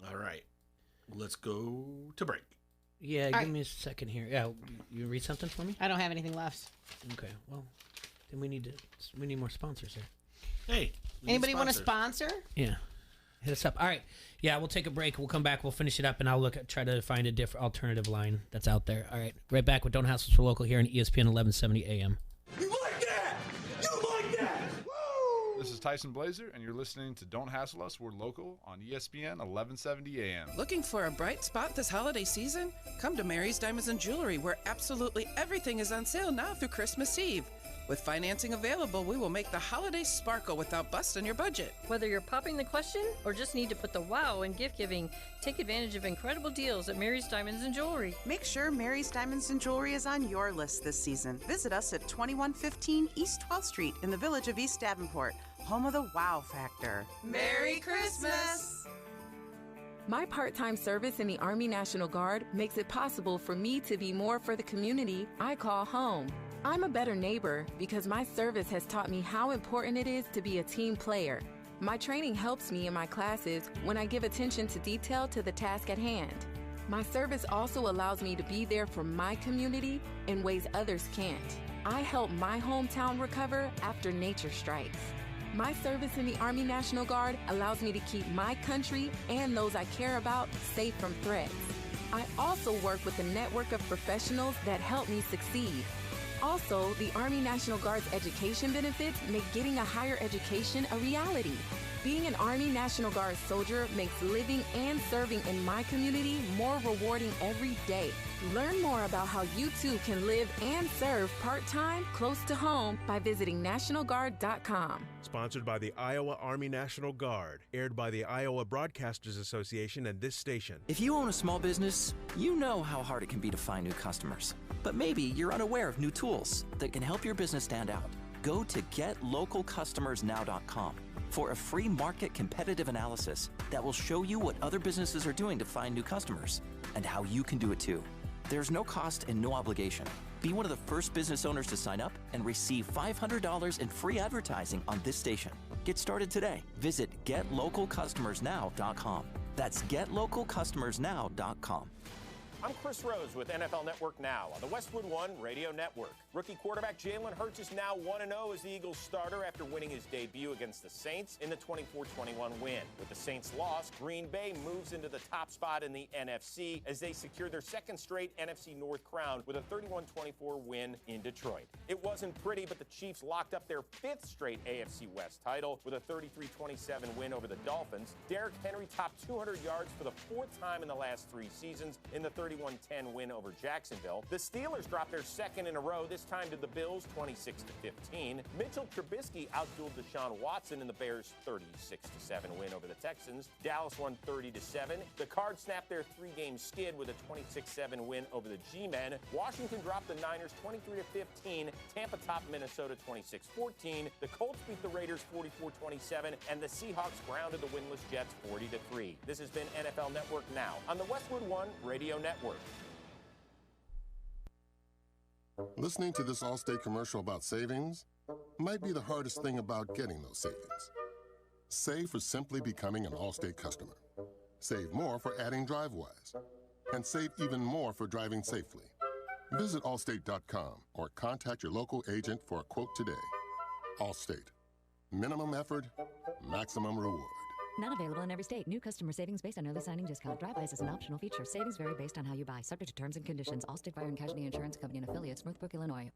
All right, let's go to break. Yeah, give me a second here. Yeah, you read something for me? I don't have anything left. Okay, well, then we need more sponsors here. Hey, anybody want to sponsor? Yeah, hit us up. All right, yeah, we'll take a break. We'll come back. We'll finish it up, and I'll try to find a different alternative line that's out there. All right, right back with Don't Hassle for Local here on ESPN 1170 AM. You like that? You like that? This is Tyson Blazer, and you're listening to Don't Hassle Us, We're Local on ESPN 1170 AM. Looking for a bright spot this holiday season? Come to Mary's Diamonds and Jewelry, where absolutely everything is on sale now through Christmas Eve. With financing available, we will make the holidays sparkle without busting your budget. Whether you're popping the question or just need to put the wow in gift giving, take advantage of incredible deals at Mary's Diamonds and Jewelry. Make sure Mary's Diamonds and Jewelry is on your list this season. Visit us at 2115 East 12th Street in the village of East Davenport, home of the wow factor. Merry Christmas! My part-time service in the Army National Guard makes it possible for me to be more for the community I call home. I'm a better neighbor because my service has taught me how important it is to be a team player. My training helps me in my classes when I give attention to detail to the task at hand. My service also allows me to be there for my community in ways others can't. I help my hometown recover after nature strikes. My service in the Army National Guard allows me to keep my country and those I care about safe from threats. I also work with a network of professionals that help me succeed. Also, the Army National Guard's education benefits make getting a higher education a reality. Being an Army National Guard soldier makes living and serving in my community more rewarding every day. Learn more about how you too can live and serve part-time close to home by visiting NationalGuard.com. Sponsored by the Iowa Army National Guard. Aired by the Iowa Broadcasters Association and this station. If you own a small business, you know how hard it can be to find new customers. But maybe you're unaware of new tools that can help your business stand out. Go to GetLocalCustomersNow.com for a free market competitive analysis that will show you what other businesses are doing to find new customers and how you can do it too. There's no cost and no obligation. Be one of the first business owners to sign up and receive $500 in free advertising on this station. Get started today. Visit GetLocalCustomersNow.com. That's GetLocalCustomersNow.com. I'm Chris Rose with NFL Network Now on the Westwood One Radio Network. Rookie quarterback Jalen Hurts is now 1-0 as the Eagles starter after winning his debut against the Saints in the 24-21 win. With the Saints' loss, Green Bay moves into the top spot in the NFC as they secure their second straight NFC North crown with a 31-24 win in Detroit. It wasn't pretty, but the Chiefs locked up their fifth straight AFC West title with a 33-27 win over the Dolphins. Derrick Henry topped 200 yards for the fourth time in the last 3 seasons in the 31-10 win over Jacksonville. The Steelers dropped their second in a row, this time to the Bills 26-15. Mitchell Trubisky outdueled Deshaun Watson in the Bears 36-7 win over the Texans. Dallas won 30-7. The Cards snapped their 3-game skid with a 26-7 win over the G-Men. Washington dropped the Niners 23-15. Tampa topped Minnesota 26-14. The Colts beat the Raiders 44-27, and the Seahawks grounded the winless Jets 40-3. This has been NFL Network Now on the Westwood One Radio Network. Listening to this Allstate commercial about savings might be the hardest thing about getting those savings. Save for simply becoming an Allstate customer. Save more for adding DriveWise. And save even more for driving safely. Visit Allstate.com or contact your local agent for a quote today. Allstate. Minimum effort, maximum reward. Not available in every state. New customer savings based on early signing discount. Drive-bys is an optional feature. Savings vary based on how you buy. Subject to terms and conditions. Allstate Fire and Casualty Insurance Company and Affiliates, Northbrook, Illinois.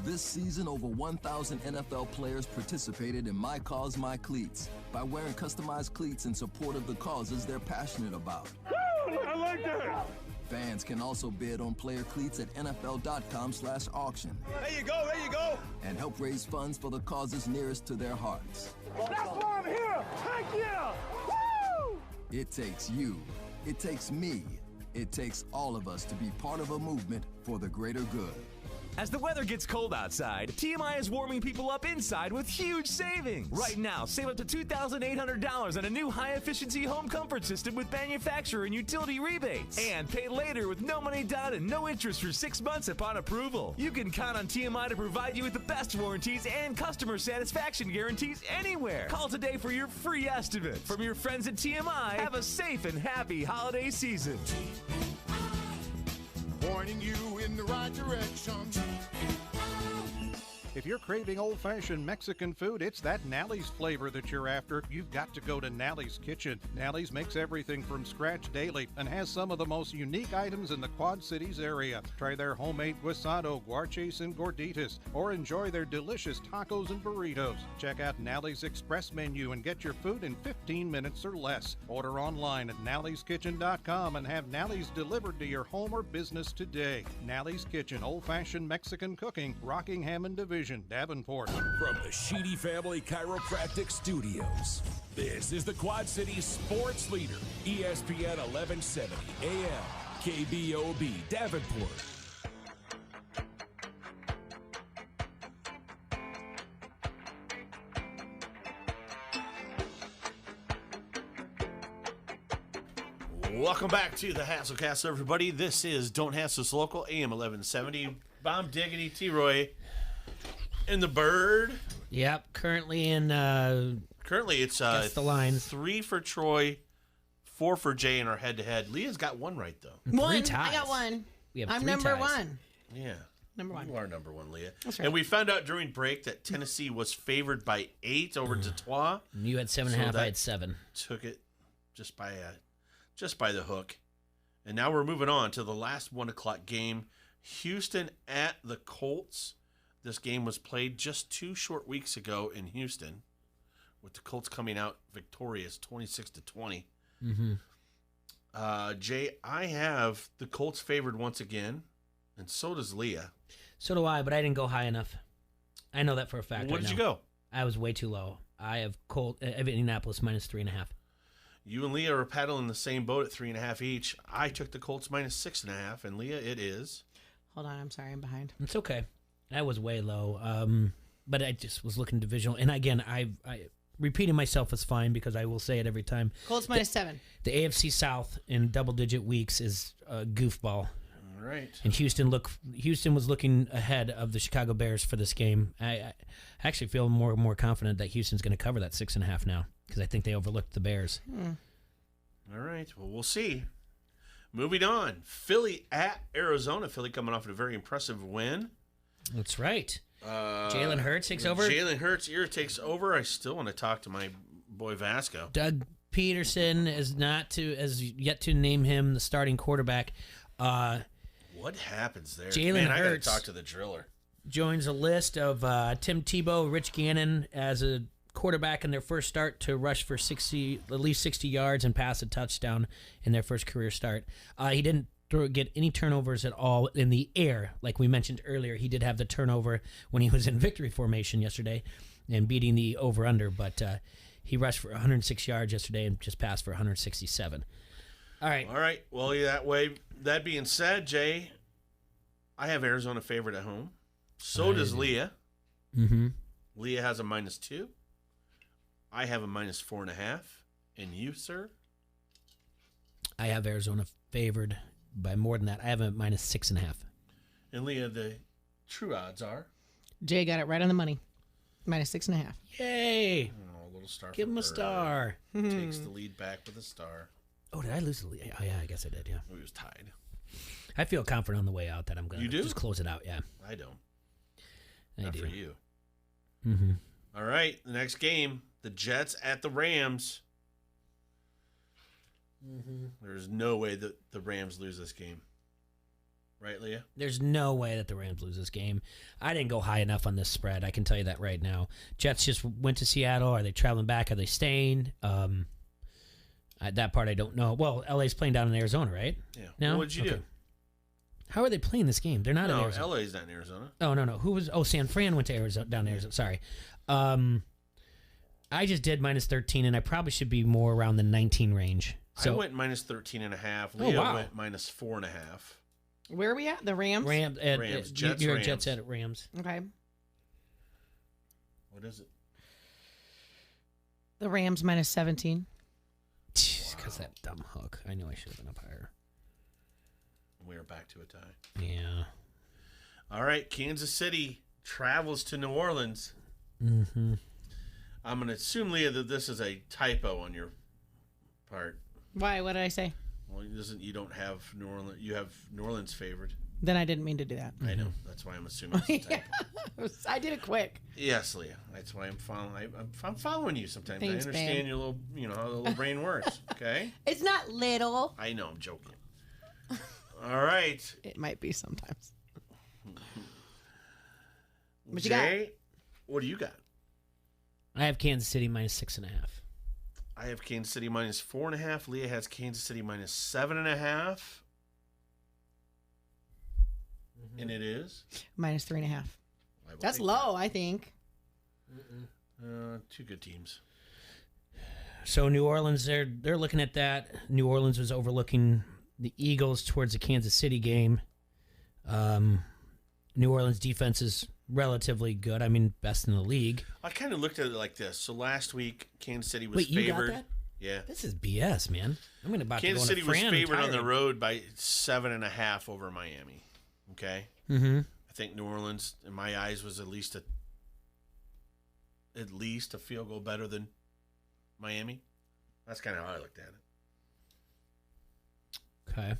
This season, over 1,000 NFL players participated in My Cause, My Cleats by wearing customized cleats in support of the causes they're passionate about. I like that. Fans can also bid on player cleats at NFL.com/auction. There you go, there you go. And help raise funds for the causes nearest to their hearts. That's why I'm here. Heck yeah. Woo! It takes you. It takes me. It takes all of us to be part of a movement for the greater good. As the weather gets cold outside, TMI is warming people up inside with huge savings. Right now, save up to $2,800 on a new high-efficiency home comfort system with manufacturer and utility rebates. And pay later with no money down and no interest for 6 months upon approval. You can count on TMI to provide you with the best warranties and customer satisfaction guarantees anywhere. Call today for your free estimate. From your friends at TMI, have a safe and happy holiday season. Pointing you in the right direction. If you're craving old-fashioned Mexican food, it's that Nally's flavor that you're after. You've got to go to Nally's Kitchen. Nally's makes everything from scratch daily and has some of the most unique items in the Quad Cities area. Try their homemade guisado, guarches, and gorditas, or enjoy their delicious tacos and burritos. Check out Nally's Express menu and get your food in 15 minutes or less. Order online at nallyskitchen.com and have Nally's delivered to your home or business today. Nally's Kitchen, old-fashioned Mexican cooking, Rockingham and Division, Davenport. From the Sheedy Family Chiropractic Studios, this is the Quad Cities sports leader, ESPN 1170 AM, KBOB, Davenport. Welcome back to the Hasslecast, everybody. This is Don't Hassle Us Local, AM 1170. Bomb Diggity, T-Roy, and the Bird. Yep, currently in... Currently, it's guess the lines. 3 for Troy, 4 for Jay in our head-to-head. Leah's got 1 right, though. One. I got 1. I'm number 1. Yeah. Number 1. You are number 1, Leah. That's right. And we found out during break that Tennessee was favored by 8 over Detroit. You had 7.5, I had 7. Took it just by the hook. And now we're moving on to the last 1 o'clock game. Houston at the Colts. This game was played just 2 short weeks ago in Houston, with the Colts coming out victorious 26-20. Mm-hmm. Jay, I have the Colts favored once again, and so does Leah. So do I, but I didn't go high enough. I know that for a fact. What did you go? I was way too low. I have Indianapolis minus 3.5. You and Leah are paddling the same boat at 3.5 each. I took the Colts minus 6.5, and Leah, it is. Hold on, I'm sorry, I'm behind. It's okay. I was way low, but I just was looking divisional. And again, I repeating myself is fine because I will say it every time. Colts minus 7. The AFC South in double-digit weeks is a goofball. All right. And Houston was looking ahead of the Chicago Bears for this game. I actually feel more and more confident that Houston's going to cover that 6.5 now because I think they overlooked the Bears. All right. Well, we'll see. Moving on. Philly at Arizona. Philly coming off a very impressive win. That's right. Jalen Hurts takes over. Jalen Hurts takes over. I still want to talk to my boy Vasco. Doug Peterson has yet to name him the starting quarterback. What happens there? Jalen Hurts. I got to talk to the driller. Joins a list of Tim Tebow, Rich Gannon as a quarterback in their first start to rush for at least 60 yards and pass a touchdown in their first career start. He didn't get any turnovers at all in the air. Like we mentioned earlier, he did have the turnover when he was in victory formation yesterday and beating the over-under, but he rushed for 106 yards yesterday and just passed for 167. All right. Well, that being said, Jay, I have Arizona favored at home. So does Leah. Mm-hmm. Leah has a -2. I have a -4.5. And you, sir? I have Arizona favored by more than that. I have a -6.5. And Leah, the true odds are? Jay got it right on the money. -6.5. Yay! Oh, a little star. Give him a star. Takes the lead back with a star. Oh, did I lose the lead? Oh, yeah, I guess I did, yeah. We was tied. I feel confident on the way out that I'm going to just close it out, yeah. I don't. Not for you. Mm-hmm. All right, the next game, the Jets at the Rams. Mm-hmm. There's no way that the Rams lose this game. Right, Leah? There's no way that the Rams lose this game. I didn't go high enough on this spread. I can tell you that right now. Jets just went to Seattle. Are they traveling back? Are they staying? That part I don't know. Well, LA's playing down in Arizona, right? Yeah. No? Well, what'd you do? How are they playing this game? They're not in Arizona. No, LA's not in Arizona. Oh, no. Who was... Oh, San Fran went to Arizona, down to Arizona. Sorry. I just did minus 13, and I probably should be more around the 19 range. So I went minus 13.5. Oh, Leah wow. went minus 4.5. Where are we at? The Rams? Rams. Jets, You're Rams. Jets at Rams. Okay. What is it? The Rams minus 17. Because that dumb hook. I knew I should have been up higher. We're back to a tie. Yeah. All right, Kansas City travels to New Orleans. Mm-hmm. I'm going to assume, Leah, that this is a typo on your part. Why? What did I say? Well, you don't have New Orleans. You have New Orleans favored. Then I didn't mean to do that. I know. That's why I'm assuming it's a typo. I did it quick. Yes, Leah. That's why I'm following. I'm following you sometimes. Thanks, I understand babe. your little, how the little brain works. Okay. It's not little. I know. I'm joking. All right. It might be sometimes. What you Jay, what do you got? I have Kansas City minus 6.5. I have Kansas City minus 4.5. Leah has Kansas City minus 7.5. And it is minus 3.5. That's low, I think. Two good teams. So New Orleans, they're looking at that. New Orleans was overlooking the Eagles towards the Kansas City game. New Orleans defense is relatively good. I mean, best in the league. I kind of looked at it like this. So last week, Kansas City was Wait, you favored. got that? Yeah. This is BS, man. I'm about Kansas to go City on a was Fran favored on the tirade. road by 7.5 over Miami. Okay. Mm-hmm. I think New Orleans, in my eyes, was at least a field goal better than Miami. That's kind of how I looked at it. Okay.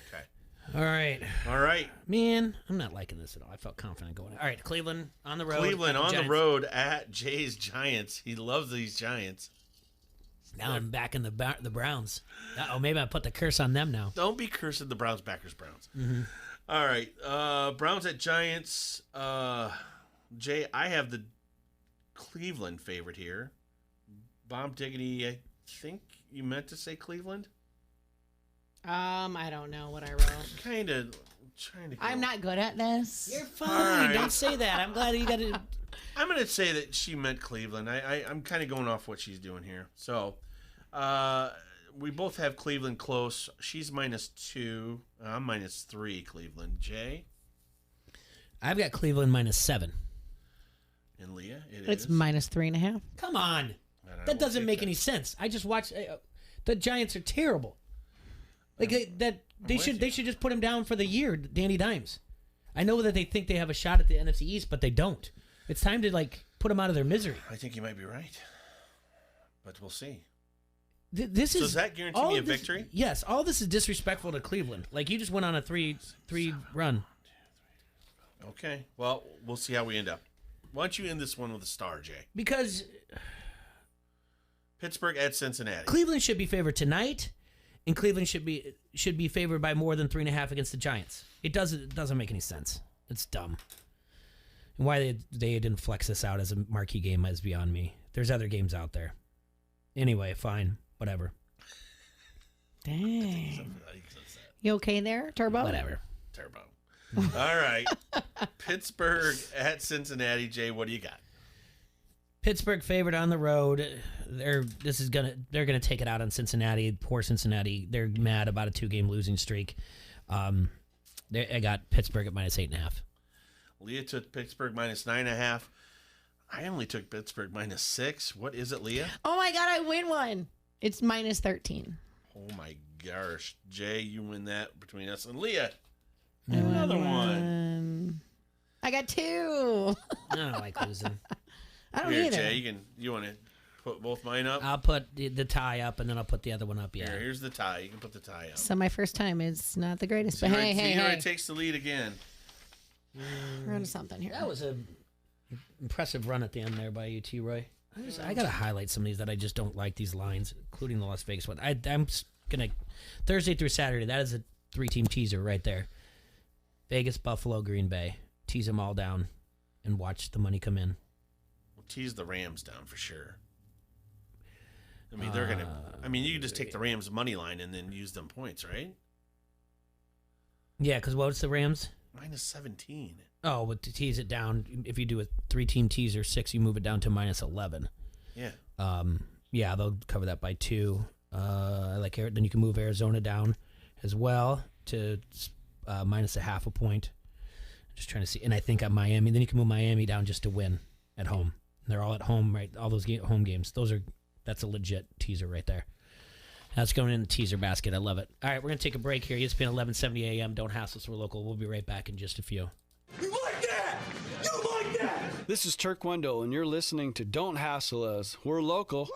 Okay. All right. All right. Man, I'm not liking this at all. I felt confident going. All right, Cleveland on the road. Cleveland on Giants. the road at Jay's Giants. He loves these Giants. Now I'm back in the Browns. Oh, maybe I put the curse on them now. Don't be cursing the Browns, backers, Browns. Mm-hmm. All right. Browns at Giants. Jay, I have the Cleveland favorite here. Bomb Diggity, I think you meant to say Cleveland? I don't know what I wrote. Kind of trying to go. I'm not good at this. You're fine. right. Don't say that. I'm glad you got it. I'm going to say that she meant Cleveland. I'm kind of going off what she's doing here. So, we both have Cleveland close. She's -2. I'm -3, Cleveland. Jay? I've got Cleveland -7. And Leah? It's minus 3.5. Come on. That doesn't make any sense. I just watched. The Giants are terrible. Like they should just put him down for the year, Danny Dimes. I know that they think they have a shot at the NFC East, but they don't. It's time to put them out of their misery. I think you might be right. But we'll see. This does that guarantee me a victory? Yes. All this is disrespectful to Cleveland. Like, you just went on a 3 run. Okay. Well, we'll see how we end up. Why don't you end this one with a star, Jay? Because Pittsburgh at Cincinnati. Cleveland should be favored tonight, and Cleveland should be favored by more than 3.5 against the Giants. It doesn't make any sense. It's dumb. And why they didn't flex this out as a marquee game is beyond me. There's other games out there. Anyway, fine. Whatever. Dang. You okay there, Turbo? Whatever. Turbo. All right. Pittsburgh at Cincinnati. Jay, what do you got? Pittsburgh favored on the road. They're gonna take it out on Cincinnati. Poor Cincinnati. They're mad about a 2-game losing streak. I got Pittsburgh at -8.5. Leah took Pittsburgh -9.5. I only took Pittsburgh -6. What is it, Leah? Oh my God, I win one. It's minus 13. Oh my gosh. Jay, you win that between us and Leah. Another one. I got 2. I don't like losing. I don't Here, either. Jay, you want to put both mine up? I'll put the tie up, and then I'll put the other one up. Yeah. Here's the tie. You can put the tie up. So my first time is not the greatest, See but how hey. it takes the lead again. We're on something here. That was a impressive run at the end there by you, T. Roy. I got to highlight some of these that I just don't like, these lines, including the Las Vegas one. I'm gonna Thursday through Saturday. That is 3-team teaser right there. Vegas, Buffalo, Green Bay. Tease them all down and watch the money come in. We'll tease the Rams down for sure. I mean, they're going to... I mean, you can just take the Rams' money line and then use them points, right? Yeah, because what's the Rams? -17. Oh, but to tease it down, if you do a 3-team teaser, 6, you move it down to -11. Yeah. Yeah, they'll cover that by 2. I like it. Then you can move Arizona down as well to -0.5 a point. Just trying to see. And I think at Miami, then you can move Miami down just to win at home. They're all at home, right? All those home games. That's a legit teaser right there. That's going in the teaser basket. I love it. All right, we're going to take a break here. ESPN 1170 AM. Don't hassle us. We're local. We'll be right back in just a few. You like that? You like that? This is Turk Wendell, and you're listening to Don't Hassle Us. We're local.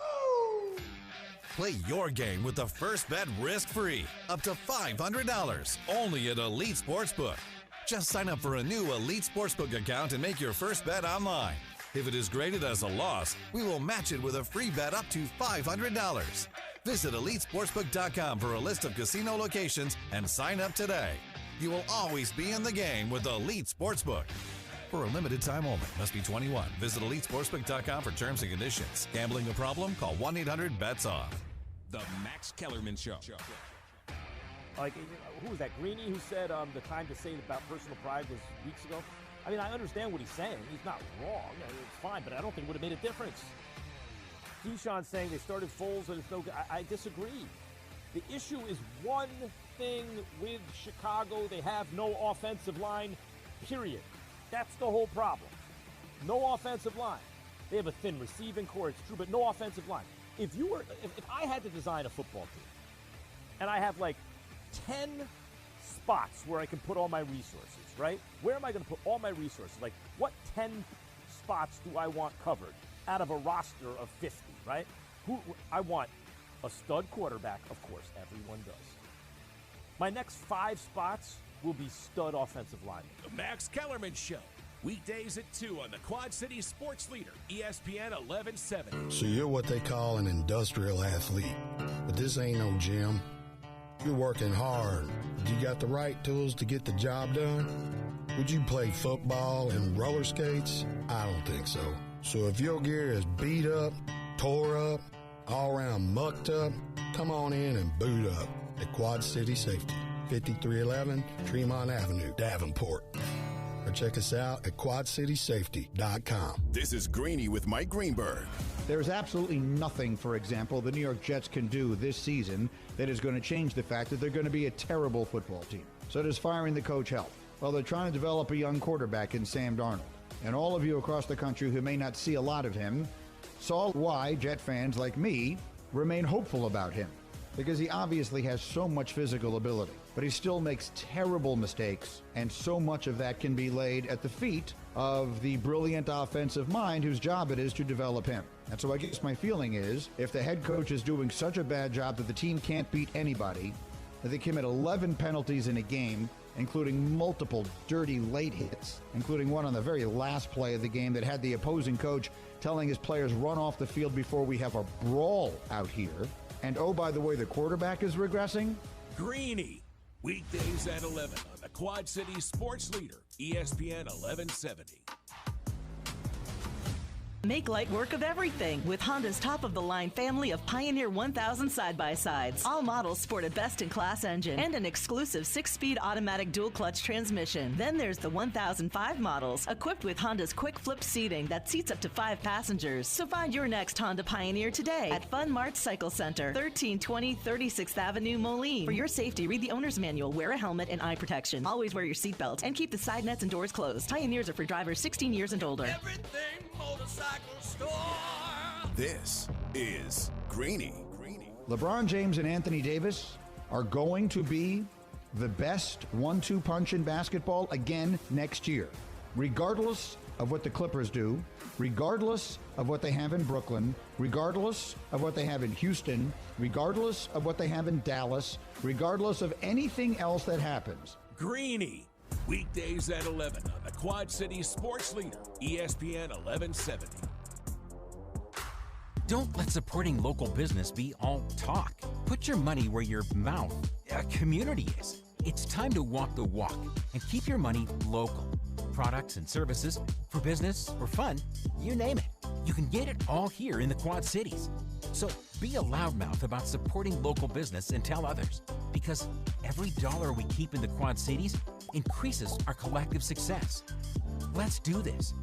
Play your game with the first bet risk-free. Up to $500. Only at Elite Sportsbook. Just sign up for a new Elite Sportsbook account and make your first bet online. If it is graded as a loss, we will match it with a free bet up to $500. Visit EliteSportsbook.com for a list of casino locations and sign up today. You will always be in the game with Elite Sportsbook. For a limited time only. Must be 21. Visit EliteSportsbook.com for terms and conditions. Gambling a problem? Call 1-800-BETS-OFF. The Max Kellerman Show. Like, who was that? Greeny, who said the time to say about personal pride was weeks ago? I mean, I understand what he's saying. He's not wrong. It's fine, but I don't think it would have made a difference. Keyshawn saying they started Foles and it's no good. I disagree. The issue is one thing with Chicago. They have no offensive line, period. That's the whole problem. No offensive line. They have a thin receiving core, it's true, but no offensive line. If I had to design a football team, and I have like 10 spots where I can put all my resources, right? Where am I going to put all my resources? Like, what 10 spots do I want covered out of a roster of 50, right? I want a stud quarterback, of course, everyone does. My next 5 spots will be stud offensive linemen. The Max Kellerman Show. Weekdays at 2 on the Quad City Sports Leader, ESPN 1170. So you're what they call an industrial athlete. But this ain't no gym. You're working hard. You got the right tools to get the job done? Would you play football and roller skates? I don't think so. So if your gear is beat up, tore up, all around mucked up, come on in and boot up at Quad City Safety, 5311 Tremont Avenue, Davenport. Or check us out at quadcitysafety.com. This is Greeny with Mike Greenberg. There's absolutely nothing, for example, the New York Jets can do this season that is going to change the fact that they're going to be a terrible football team. So does firing the coach help? Well, they're trying to develop a young quarterback in Sam Darnold. And all of you across the country who may not see a lot of him saw why Jet fans like me remain hopeful about him. Because he obviously has so much physical ability. But he still makes terrible mistakes, and so much of that can be laid at the feet of the brilliant offensive mind whose job it is to develop him. And so I guess my feeling is, if the head coach is doing such a bad job that the team can't beat anybody, that they commit 11 penalties in a game, including multiple dirty late hits, including one on the very last play of the game that had the opposing coach telling his players run off the field before we have a brawl out here. And oh, by the way, the quarterback is regressing. Greeny. Weekdays at 11 on the Quad City Sports Leader, ESPN 1170. Make light work of everything with Honda's top-of-the-line family of Pioneer 1000 side-by-sides. All models sport a best-in-class engine and an exclusive 6-speed automatic dual-clutch transmission. Then there's the 1005 models, equipped with Honda's quick-flip seating that seats up to 5 passengers. So find your next Honda Pioneer today at Fun Mart Cycle Center, 1320 36th Avenue, Moline. For your safety, read the owner's manual, wear a helmet and eye protection. Always wear your seatbelt and keep the side nets and doors closed. Pioneers are for drivers 16 years and older. Everything motorcycle store. This is Greeny. LeBron James and Anthony Davis are going to be the best 1-2 punch in basketball again next year, regardless of what the Clippers do, regardless of what they have in Brooklyn, regardless of what they have in Houston, regardless of what they have in Dallas, regardless of anything else that happens. Greeny. Weekdays at 11 on the Quad City Sports Leader, ESPN 1170. Don't let supporting local business be all talk. Put your money where your mouth, community is. It's time to walk the walk and keep your money local. Products and services, for business or fun, you name it. You can get it all here in the Quad Cities. So be a loudmouth about supporting local business and tell others, because every dollar we keep in the Quad Cities increases our collective success. Let's do this.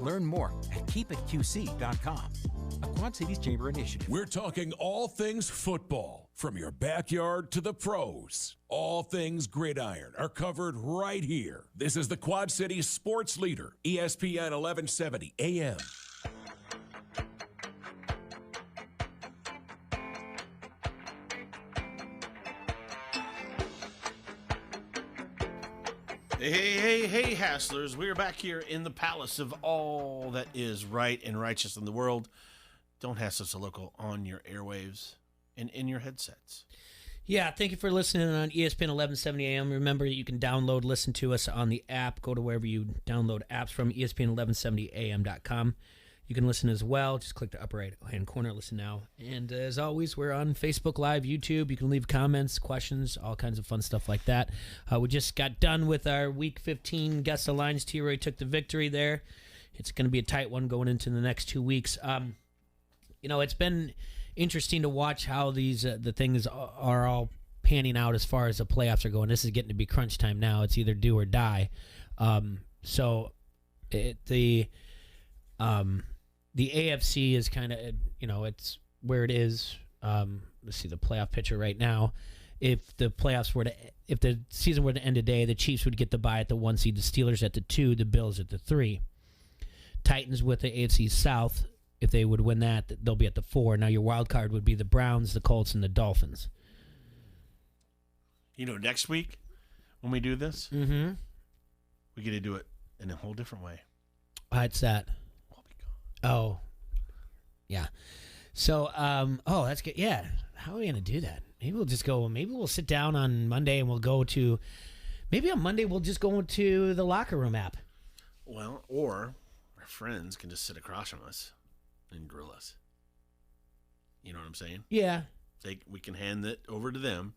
Learn more at keepitqc.com. A Quad Cities Chamber initiative. We're talking all things football, from your backyard to the pros. All things gridiron are covered right here. This is the Quad Cities sports leader, ESPN 1170 AM. Hey, Hasslers. We are back here in the palace of all that is right and righteous in the world. Don't hassle us a local on your airwaves and in your headsets. Yeah, thank you for listening on ESPN 1170 AM. Remember, you can download, listen to us on the app. Go to wherever you download apps from, ESPN1170am.com. You can listen as well. Just click the upper right-hand corner, listen now. And as always, we're on Facebook Live, YouTube. You can leave comments, questions, all kinds of fun stuff like that. We just got done with our Week 15 Guest Alliance. T-Roy took the victory there. It's going to be a tight one going into the next 2 weeks. It's been interesting to watch how these the things are all panning out as far as the playoffs are going. This is getting to be crunch time now. It's either do or die. The AFC is kind of, it's where it is. Let's see the playoff picture right now. If the season were to end today, the Chiefs would get the bye at the 1 seed, the Steelers at the 2, the Bills at the 3. Titans with the AFC South, if they would win that, they'll be at the 4. Now your wild card would be the Browns, the Colts, and the Dolphins. Next week when we do this, we get to do it in a whole different way. What's that? Oh, yeah. So, that's good. Yeah. How are we going to do that? Maybe we'll sit down on Monday and maybe on Monday we'll just go into the locker room app. Well, or our friends can just sit across from us and grill us. You know what I'm saying? Yeah. We can hand it over to them,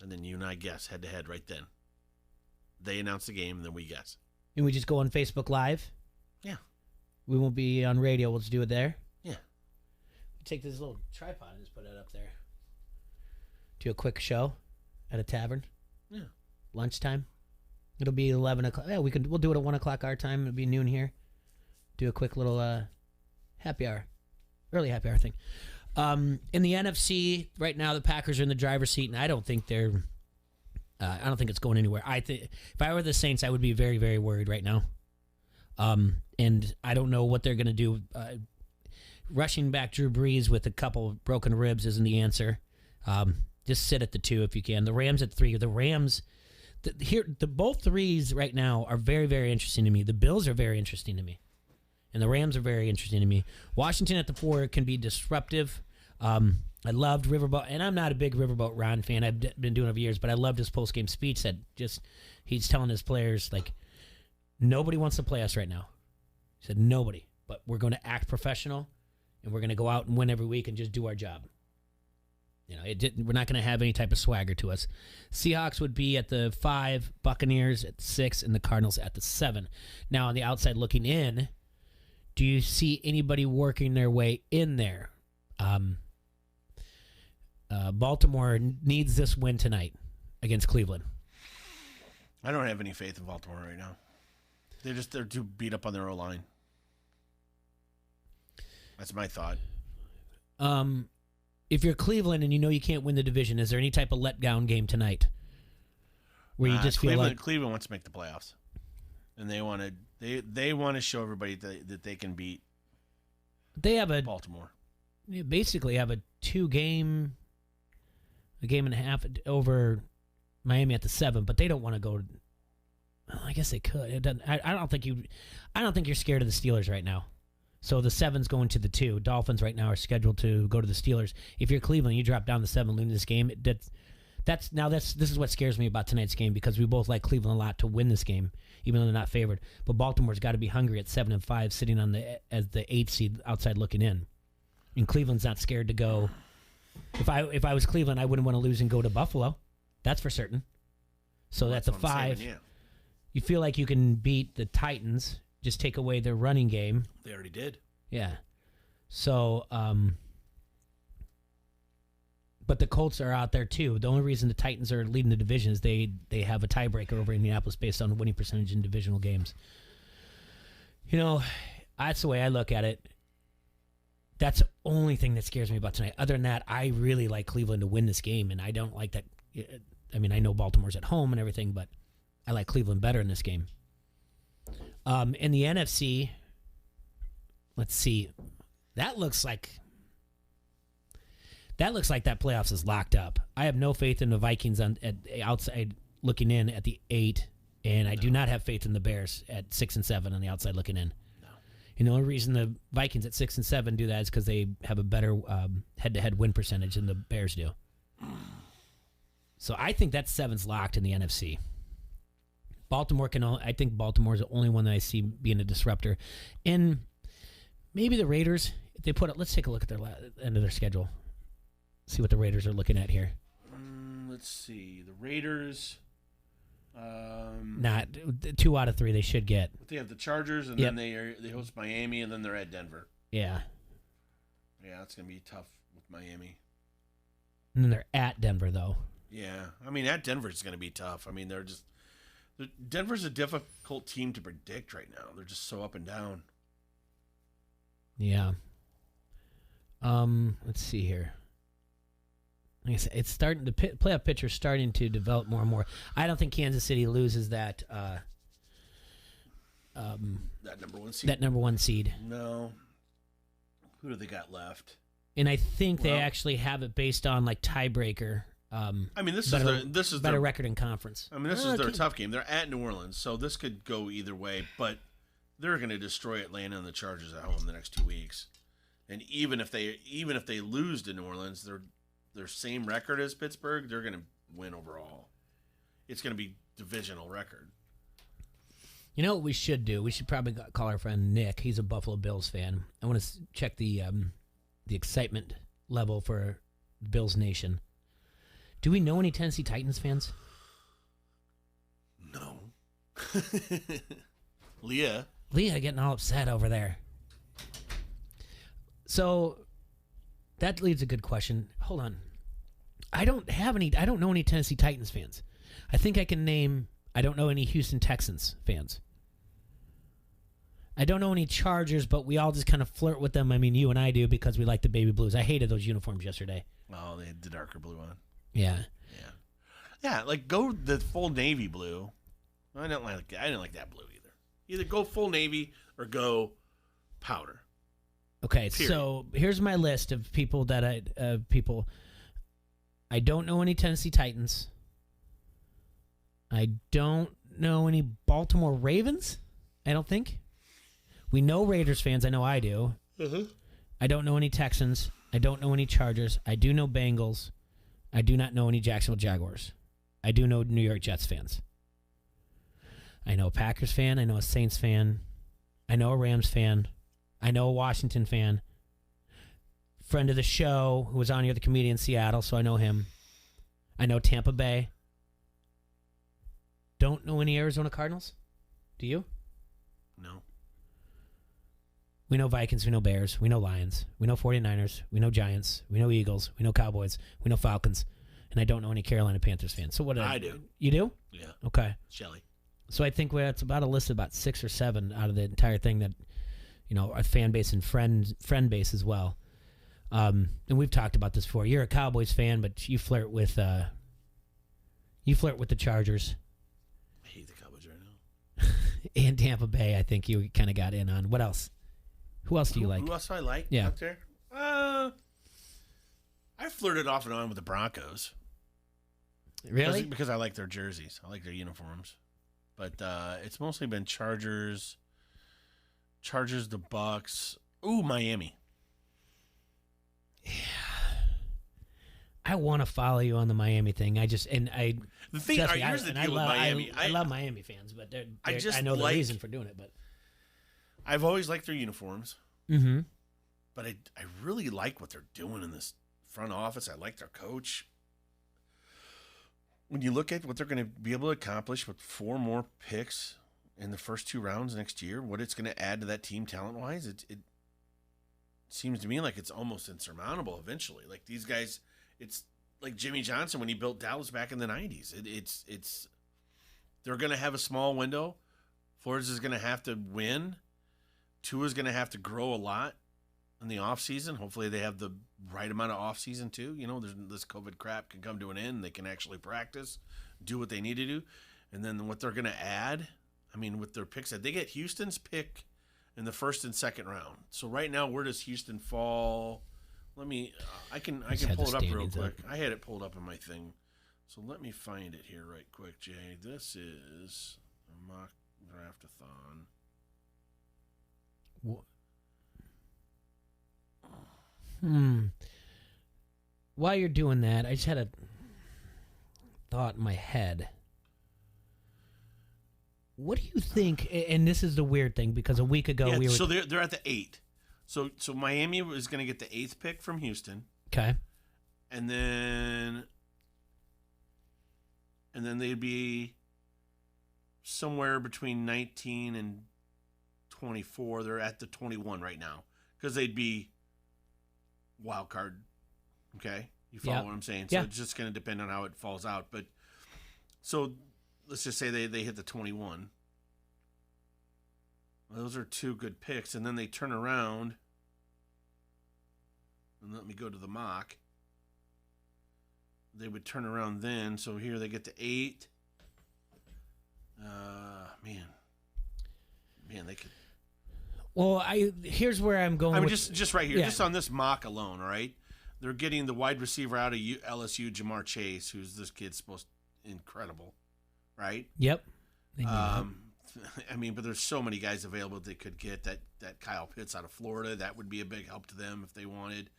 and then you and I guess head to head right then. They announce the game, and then we guess. And we just go on Facebook Live? Yeah. We won't be on radio. We'll just do it there? Yeah. We take this little tripod and just put it up there. Do a quick show at a tavern. Yeah. Lunchtime. It'll be 11 o'clock. Yeah, we'll do it at 1 o'clock our time. It'll be noon here. Do a quick little happy hour. Early happy hour thing. In the NFC, right now the Packers are in the driver's seat, and I don't think it's going anywhere. I think if I were the Saints, I would be very, very worried right now. And I don't know what they're going to do. Rushing back Drew Brees with a couple of broken ribs isn't the answer. Just sit at the 2 if you can. The Rams at 3. The Rams, both threes right now are very, very interesting to me. The Bills are very interesting to me. And the Rams are very interesting to me. Washington at the 4 can be disruptive. I loved Riverboat, and I'm not a big Riverboat Ron fan. I've been doing it for years, but I loved his post-game speech that he's telling his players, like, nobody wants to play us right now. He said, nobody. But we're going to act professional, and we're going to go out and win every week and just do our job. We're not going to have any type of swagger to us. Seahawks would be at the 5, Buccaneers at 6, and the Cardinals at the 7. Now, on the outside looking in, do you see anybody working their way in there? Baltimore needs this win tonight against Cleveland. I don't have any faith in Baltimore right now. They're too beat up on their O-line. That's my thought. If you're Cleveland and you know you can't win the division, is there any type of letdown game tonight where you just feel like Cleveland wants to make the playoffs, and they want to show everybody that they can beat. They have Baltimore. They basically have a game and a half over Miami at the 7, but they don't want to go. Well, I guess they could. It doesn't. I don't think you're scared of the Steelers right now. So the 7's going to the 2. Dolphins right now are scheduled to go to the Steelers. If you're Cleveland, you drop down the 7, lose this game. This is what scares me about tonight's game, because we both like Cleveland a lot to win this game, even though they're not favored. But Baltimore's got to be hungry at 7-5, sitting on as the 8th seed outside looking in. And Cleveland's not scared to go. If I was Cleveland, I wouldn't want to lose and go to Buffalo. That's for certain. So that's a what I'm 5. saying, yeah. You feel like you can beat the Titans, just take away their running game. They already did. Yeah. So, but the Colts are out there too. The only reason the Titans are leading the division is they have a tiebreaker over Indianapolis based on winning percentage in divisional games. You know, that's the way I look at it. That's the only thing that scares me about tonight. Other than that, I really like Cleveland to win this game, and I don't like that. I mean, I know Baltimore's at home and everything, but I like Cleveland better in this game. In the NFC, let's see. That looks like that playoffs is locked up. I have no faith in the Vikings at outside looking in at the 8, and I do not have faith in the Bears at 6 and 7 on the outside looking in. No. You know, the only reason the Vikings at 6 and 7 do that is because they have a better head-to-head win percentage than the Bears do. So I think that 7's locked in the NFC. Baltimore I think Baltimore is the only one that I see being a disruptor. And maybe the Raiders, if they put it, let's take a look at their end of their schedule. See what the Raiders are looking at here. Let's see. The Raiders. Not 2 out of 3 they should get. They have the Chargers, and then they host Miami, and then they're at Denver. Yeah. Yeah, it's going to be tough with Miami. And then they're at Denver, though. Yeah. I mean, at Denver it's going to be tough. I mean, Denver's a difficult team to predict right now. They're just so up and down. Yeah. Let's see here. Like I said, it's starting. The playoff picture's starting to develop more and more. I don't think Kansas City loses that. That number 1 seed. That number 1 seed. No. Who do they got left? And I think they actually have it based on like tiebreaker. I mean, this is better record in conference. I mean, this is their tough game. They're at New Orleans, so this could go either way. But they're going to destroy Atlanta and the Chargers at home the next 2 weeks. And even if they lose to New Orleans, their same record as Pittsburgh, they're going to win overall. It's going to be divisional record. You know what we should do? We should probably call our friend Nick. He's a Buffalo Bills fan. I want to check the excitement level for Bills Nation. Do we know any Tennessee Titans fans? No. Leah getting all upset over there. So that leaves a good question. Hold on. I don't know any Tennessee Titans fans. I think I can name. I don't know any Houston Texans fans. I don't know any Chargers, but we all just kind of flirt with them. I mean, you and I do because we like the baby blues. I hated those uniforms yesterday. Oh, they had the darker blue on. Yeah. Yeah, like go the full navy blue. I didn't like that blue either. Either go full navy or go powder. Okay, Period. So here's my list of people that I don't know any Tennessee Titans. I don't know any Baltimore Ravens. I don't think. We know Raiders fans. I know I do. Mm-hmm. I don't know any Texans. I don't know any Chargers. I do know Bengals. I do not know any Jacksonville Jaguars. I do know New York Jets fans. I know a Packers fan. I know a Saints fan. I know a Rams fan. I know a Washington fan. Friend of the show who was on here, the comedian in Seattle, so I know him. I know Tampa Bay. Don't know any Arizona Cardinals. Do you? No. We know Vikings, we know Bears, we know Lions, we know 49ers, we know Giants, we know Eagles, we know Cowboys, we know Falcons, and I don't know any Carolina Panthers fans. So what? I do. You do? Yeah. Okay. Shelly. So I think that's about a list of about 6 or 7 out of the entire thing that, you know, our fan base and friend base as well. And we've talked about this before. You're a Cowboys fan, but you flirt with the Chargers. I hate the Cowboys right now. And Tampa Bay, I think you kind of got in on. What else? Who else do you like? Who else do I like out there? I flirted off and on with the Broncos. Really? Because I like their jerseys. I like their uniforms. But it's mostly been Chargers, the Bucks. Ooh, Miami. Yeah. I want to follow you on the Miami thing. Here's the deal with Miami. I love Miami fans, but I know the reason for doing it. But I've always liked their uniforms. Mm-hmm. But I really like what they're doing in this front office. I like their coach. when you look at what they're going to be able to accomplish with 4 more picks in the first 2 rounds next year, what it's going to add to that team talent-wise, it seems to me like it's almost insurmountable eventually. Like these guys, it's like Jimmy Johnson when he built Dallas back in the 90s. It's they're going to have a small window. Flores is going to have to win. Tua's going to have to grow a lot in the offseason. Hopefully they have the right amount of offseason too. You know, this COVID crap can come to an end. And they can actually practice, do what they need to do. And then what they're going to add, I mean, with their picks, they get Houston's pick in the first and second round. So right now, where does Houston fall? Let me, I can pull it up real quick. I had it pulled up in my thing. So let me find it here right quick, Jay. This is a mock draft-a-thon. What? While you're doing that, I just had a thought in my head. What do you think? And this is the weird thing because a week ago we were. So they're at the 8. So Miami was going to get the 8th pick from Houston. Okay. And then they'd be somewhere between 19 and 24. They're at the 21 right now because they'd be wild card. Okay, you follow what I'm saying? So it's just going to depend on how it falls out. But so let's just say they hit the 21. Those are 2 good picks, and then they turn around and let me go to the mock. They would turn around then. So here they get to 8. Man, they could. Well, here's where I'm going. I mean, just right here, just on this mock alone, all right? They're getting the wide receiver out of LSU, Jamar Chase, who's this kid's incredible, right? Yep. I mean, but there's so many guys available they could get. That Kyle Pitts out of Florida, that would be a big help to them if they wanted.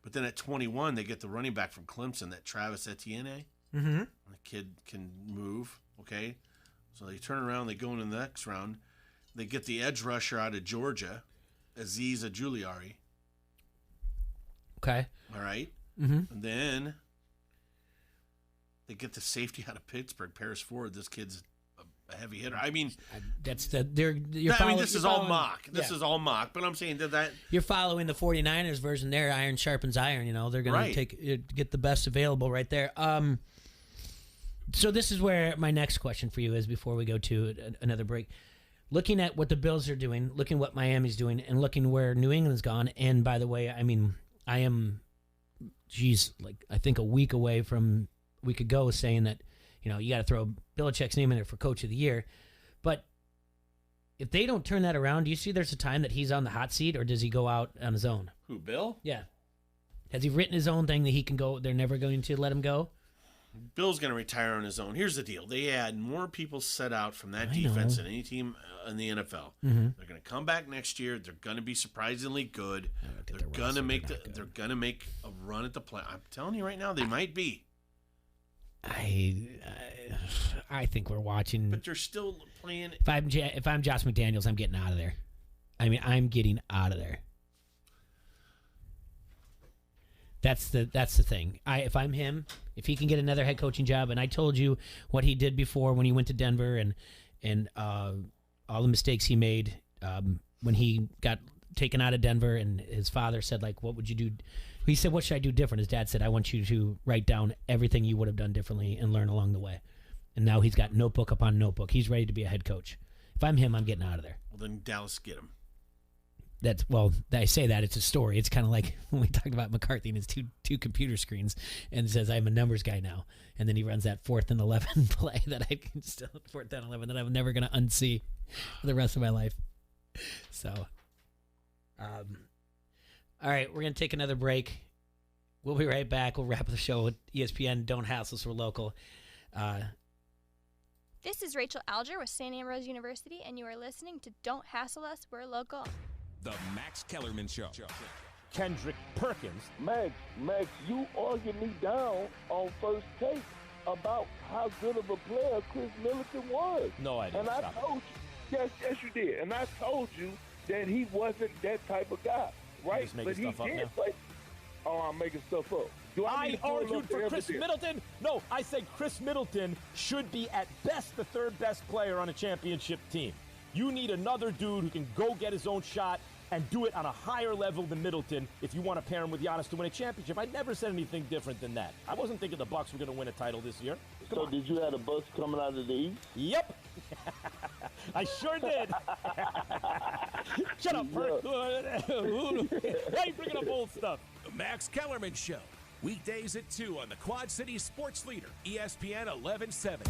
But then at 21, they get the running back from Clemson, that Travis Etienne. Mm-hmm. The kid can move, okay? So they turn around, they go into the next round. They get the edge rusher out of Georgia, Azeez Ojulari. Okay. All right. Mm-hmm. And then they get the safety out of Pittsburgh, Paris Ford. This kid's a heavy hitter. I mean, this is all mock. This is all mock. But I'm saying that you're following the 49ers version there. Iron sharpens iron. You know, they're going to get the best available right there. So this is where my next question for you is before we go to another break. Looking at what the Bills are doing, looking what Miami's doing, and looking where New England's gone. And by the way, I mean, I am, I think a week ago saying that, you know, you got to throw Belichick's name in there for Coach of the Year. But if they don't turn that around, do you see there's a time that he's on the hot seat, or does he go out on his own? Who, Bill? Yeah. Has he written his own thing that he can go, they're never going to let him go? Bill's going to retire on his own. Here's the deal. They had more people set out from that defense than any team in the NFL. Mm-hmm. They're going to come back next year. They're going to be surprisingly good. They're going to make a run at the play. I'm telling you right now, they might be. I think we're watching. But they're still playing. If I'm Josh McDaniels, I'm getting out of there. I mean, I'm getting out of there. That's the thing. If I'm him, if he can get another head coaching job, and I told you what he did before when he went to Denver and all the mistakes he made when he got taken out of Denver, and his father said, like, what would you do? He said, what should I do different? His dad said, I want you to write down everything you would have done differently and learn along the way. And now he's got notebook upon notebook. He's ready to be a head coach. If I'm him, I'm getting out of there. Well, then Dallas get him. I say that it's a story. It's kind of like when we talked about McCarthy and his two computer screens, and says I'm a numbers guy now, and then he runs that 4th and 11 play that I can still 4th and 11 that I'm never going to unsee for the rest of my life. So, all right, we're going to take another break. We'll be right back. We'll wrap up the show with ESPN. Don't hassle us. We're local. This is Rachel Alger with St. Ambrose University, and you are listening to Don't Hassle Us. We're local. The Max Kellerman Show. Kendrick Perkins. Max, you argued me down on First Take about how good of a player Chris Middleton was. No, I didn't. And I told you, yes, you did. And I told you that he wasn't that type of guy, right? But he did play. Oh, I'm making stuff up. I argued for Chris Middleton. No, I said Chris Middleton should be at best the third best player on a championship team. You need another dude who can go get his own shot and do it on a higher level than Middleton if you want to pair him with Giannis to win a championship. I never said anything different than that. I wasn't thinking the Bucks were going to win a title this year. So did you have the Bucks coming out of the East? Yep. I sure did. Shut up, Perk. Why are you bringing up old stuff? The Max Kellerman Show. Weekdays at 2 on the Quad City Sports Leader, ESPN 1170.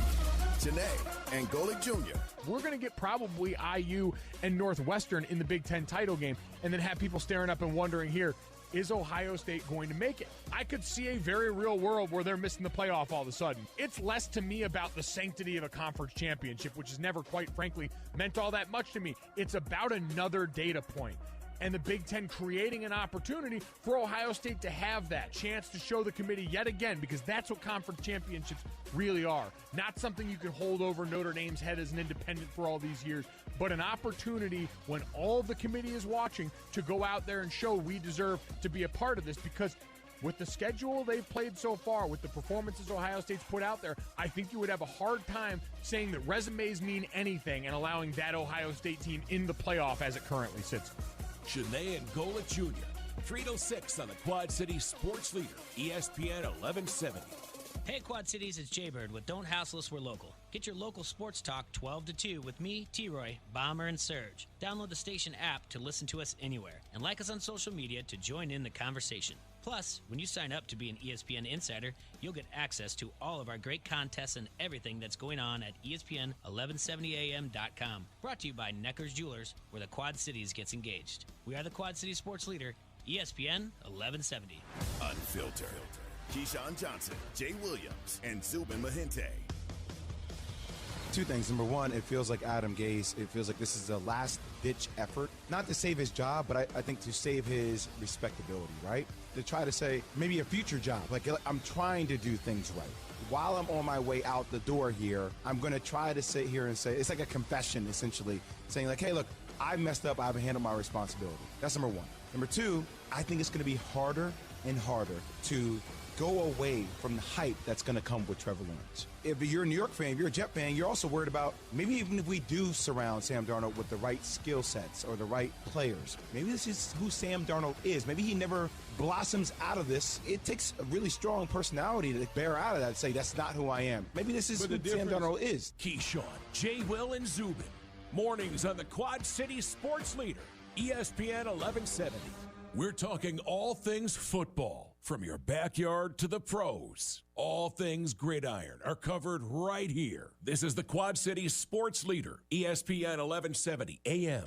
Janae and Golick Jr. We're going to get probably IU and Northwestern in the Big Ten title game and then have people staring up and wondering here, is Ohio State going to make it? I could see a very real world where they're missing the playoff all of a sudden. It's less to me about the sanctity of a conference championship, which has never, quite frankly, meant all that much to me. It's about another data point. And the Big Ten creating an opportunity for Ohio State to have that chance to show the committee yet again, because that's what conference championships really are. Not something you can hold over Notre Dame's head as an independent for all these years, but an opportunity when all of the committee is watching to go out there and show we deserve to be a part of this, because with the schedule they've played so far, with the performances Ohio State's put out there, I think you would have a hard time saying that resumes mean anything and allowing that Ohio State team in the playoff as it currently sits. Janae and Golick Jr. 306 on the Quad City Sports Leader, ESPN 1170. Hey, Quad Cities, it's Jaybird with Don't Hassle Us, We're Local. Get your local sports talk 12 to 2 with me, T-Roy, Bomber, and Surge. Download the station app to listen to us anywhere, and like us on social media to join in the conversation. Plus, when you sign up to be an ESPN Insider, you'll get access to all of our great contests and everything that's going on at ESPN1170am.com. Brought to you by Necker's Jewelers, where the Quad Cities gets engaged. We are the Quad City Sports Leader, ESPN 1170. Unfiltered. Keyshawn Johnson, Jay Williams, and Zubin Mahente. Two things. Number one, it feels like Adam Gase, it feels like this is a last-ditch effort. Not to save his job, but I think to save his respectability, right? To try to say, maybe a future job. Like, I'm trying to do things right. While I'm on my way out the door here, I'm going to try to sit here and say, it's like a confession, essentially, saying like, hey, look, I messed up. I haven't handled my responsibility. That's number one. Number two, I think it's going to be harder and harder to go away from the hype that's going to come with Trevor Lawrence. If you're a New York fan, if you're a Jet fan, you're also worried about maybe even if we do surround Sam Darnold with the right skill sets or the right players, maybe this is who Sam Darnold is. Maybe he never blossoms out of this. It takes a really strong personality to bear out of that and say, that's not who I am. Maybe this is who Sam Darnold is. Keyshawn, Jay, Will, and Zubin. Mornings on the Quad City Sports Leader, ESPN 1170. We're talking all things football, from your backyard to the pros. All things gridiron are covered right here. This is the Quad City Sports Leader, ESPN 1170 AM.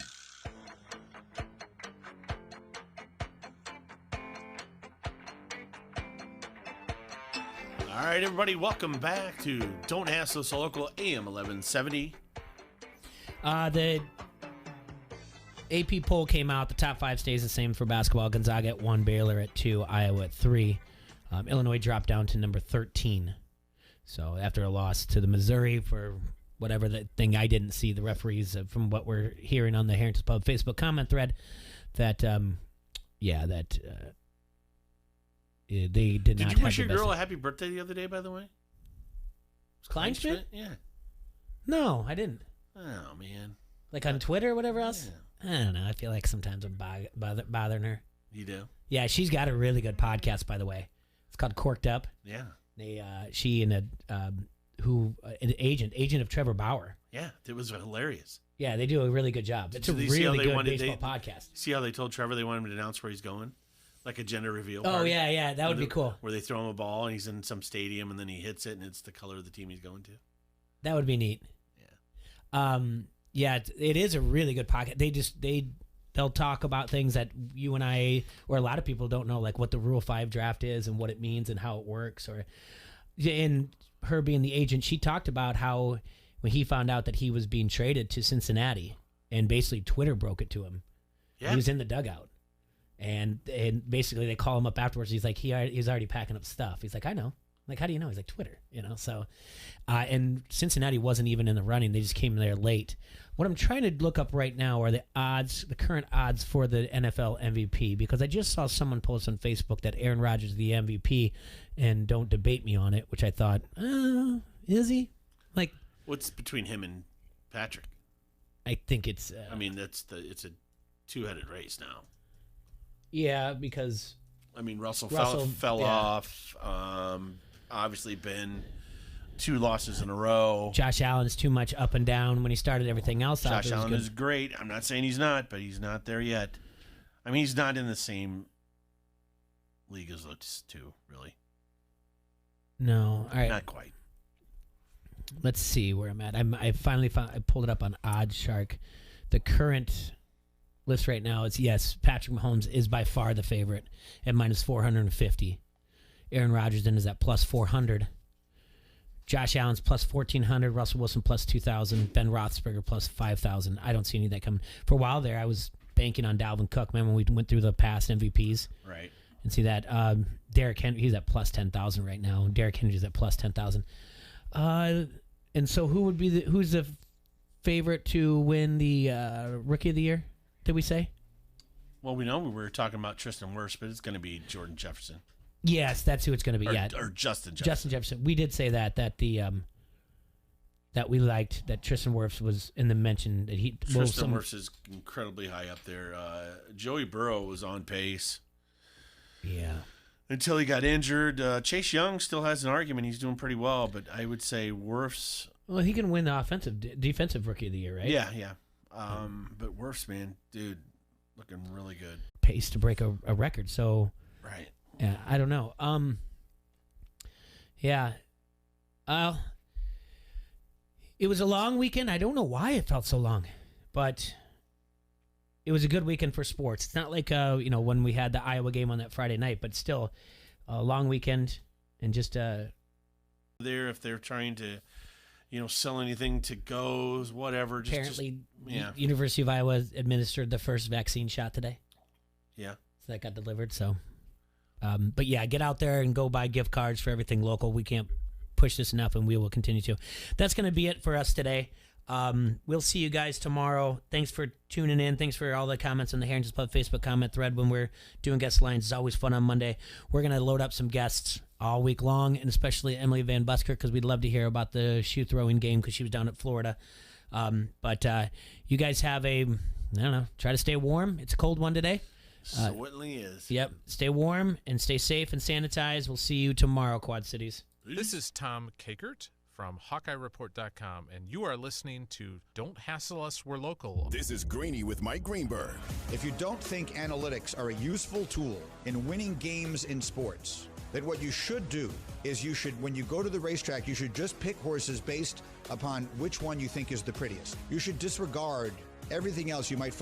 All right, everybody, welcome back to Don't Hassle Us Local, AM 1170. The AP poll came out. The top 5 stays the same for basketball. Gonzaga at 1, Baylor at 2, Iowa at 3. Illinois dropped down to number 13. So after a loss to the Missouri for whatever the thing I didn't see, the referees, from what we're hearing on the Harrington's Pub Facebook comment thread, that they did not have. Did you wish your girl a happy birthday the other day, by the way? Kleinschmidt? Yeah. No, I didn't. Oh, man. Like on Twitter or whatever else? Yeah. I don't know. I feel like sometimes I'm bothering her. You do? Yeah, she's got a really good podcast, by the way. It's called Corked Up. Yeah. She and an agent of Trevor Bauer. Yeah, it was hilarious. Yeah, they do a really good job. It's a really good baseball podcast. See how they told Trevor they wanted him to announce where he's going? Like a gender reveal. Oh, yeah, that would be cool. Where they throw him a ball and he's in some stadium and then he hits it and it's the color of the team he's going to. That would be neat. Yeah. Yeah, it is a really good podcast. They'll talk about things that you and I, or a lot of people don't know, like what the Rule 5 draft is and what it means and how it works. And her being the agent, she talked about how when he found out that he was being traded to Cincinnati, and basically Twitter broke it to him. Yeah. He was in the dugout. And basically they call him up afterwards. He's like, he's already packing up stuff. He's like, I know. Like, how do you know? He's like, Twitter, So, and Cincinnati wasn't even in the running. They just came there late. What I'm trying to look up right now are the current odds for the NFL MVP, because I just saw someone post on Facebook that Aaron Rodgers is the MVP, and don't debate me on it, which I thought, is he? Like, what's between him and Patrick? I think it's. It's a two-headed race now. Yeah, because. Russell fell off. Obviously, been 2 losses in a row. Josh Allen's too much up and down when he started everything else. Josh Allen is great. I'm not saying he's not, but he's not there yet. He's not in the same league as those two, really. No, all right, not quite. Let's see where I'm at. I finally pulled it up on OddsShark. The current list right now is, yes, Patrick Mahomes is by far the favorite at minus 450. Aaron Rodgers then is at plus 400. Josh Allen's plus 1,400. Russell Wilson plus 2,000. Ben Roethlisberger plus 5,000. I don't see any of that coming. For a while there, I was banking on Dalvin Cook. Remember when we went through the past MVPs? Right. And see that Derrick Henry, he's at plus 10,000 right now. Derrick Henry's at plus 10,000. And so who's the favorite to win the Rookie of the Year, did we say? Well, we know we were talking about Tristan Wirfs, but it's going to be Jordan Jefferson. Yes, that's who it's going to be. Or Justin Jefferson. Justin Jefferson. We did say that we liked that Tristan Wirfs was in the mention that he. Tristan Wirfs is incredibly high up there. Joey Burrow was on pace. Yeah. Until he got injured. Chase Young still has an argument. He's doing pretty well, but I would say Wirfs. Well, he can win the defensive Rookie of the Year, right? Yeah. But Wirfs, man, dude, looking really good. Pace to break a record. So. Right. Yeah, I don't know. Yeah. It was a long weekend. I don't know why it felt so long, but it was a good weekend for sports. It's not like when we had the Iowa game on that Friday night, but still a long weekend and just if they're trying to sell anything to goes, whatever. Apparently, University of Iowa administered the first vaccine shot today. Yeah. So that got delivered, so. But yeah, get out there and go buy gift cards for everything local. We can't push this enough, and we will continue to. That's going to be it for us today. We'll see you guys tomorrow. Thanks for tuning in. Thanks for all the comments on the Herrington's Pub Facebook comment thread when we're doing guest lines. It's always fun on Monday. We're going to load up some guests all week long, and especially Emily Van Busker, because we'd love to hear about the shoe throwing game because she was down at Florida. But you guys have try to stay warm. It's a cold one today. Certainly is. Yep. Stay warm and stay safe and sanitize. We'll see you tomorrow, Quad Cities. This is Tom Kakert from HawkeyeReport.com, and you are listening to Don't Hassle Us, We're Local. This is Greeny with Mike Greenberg. If you don't think analytics are a useful tool in winning games in sports, then what you should do is when you go to the racetrack, you should just pick horses based upon which one you think is the prettiest. You should disregard everything else you might find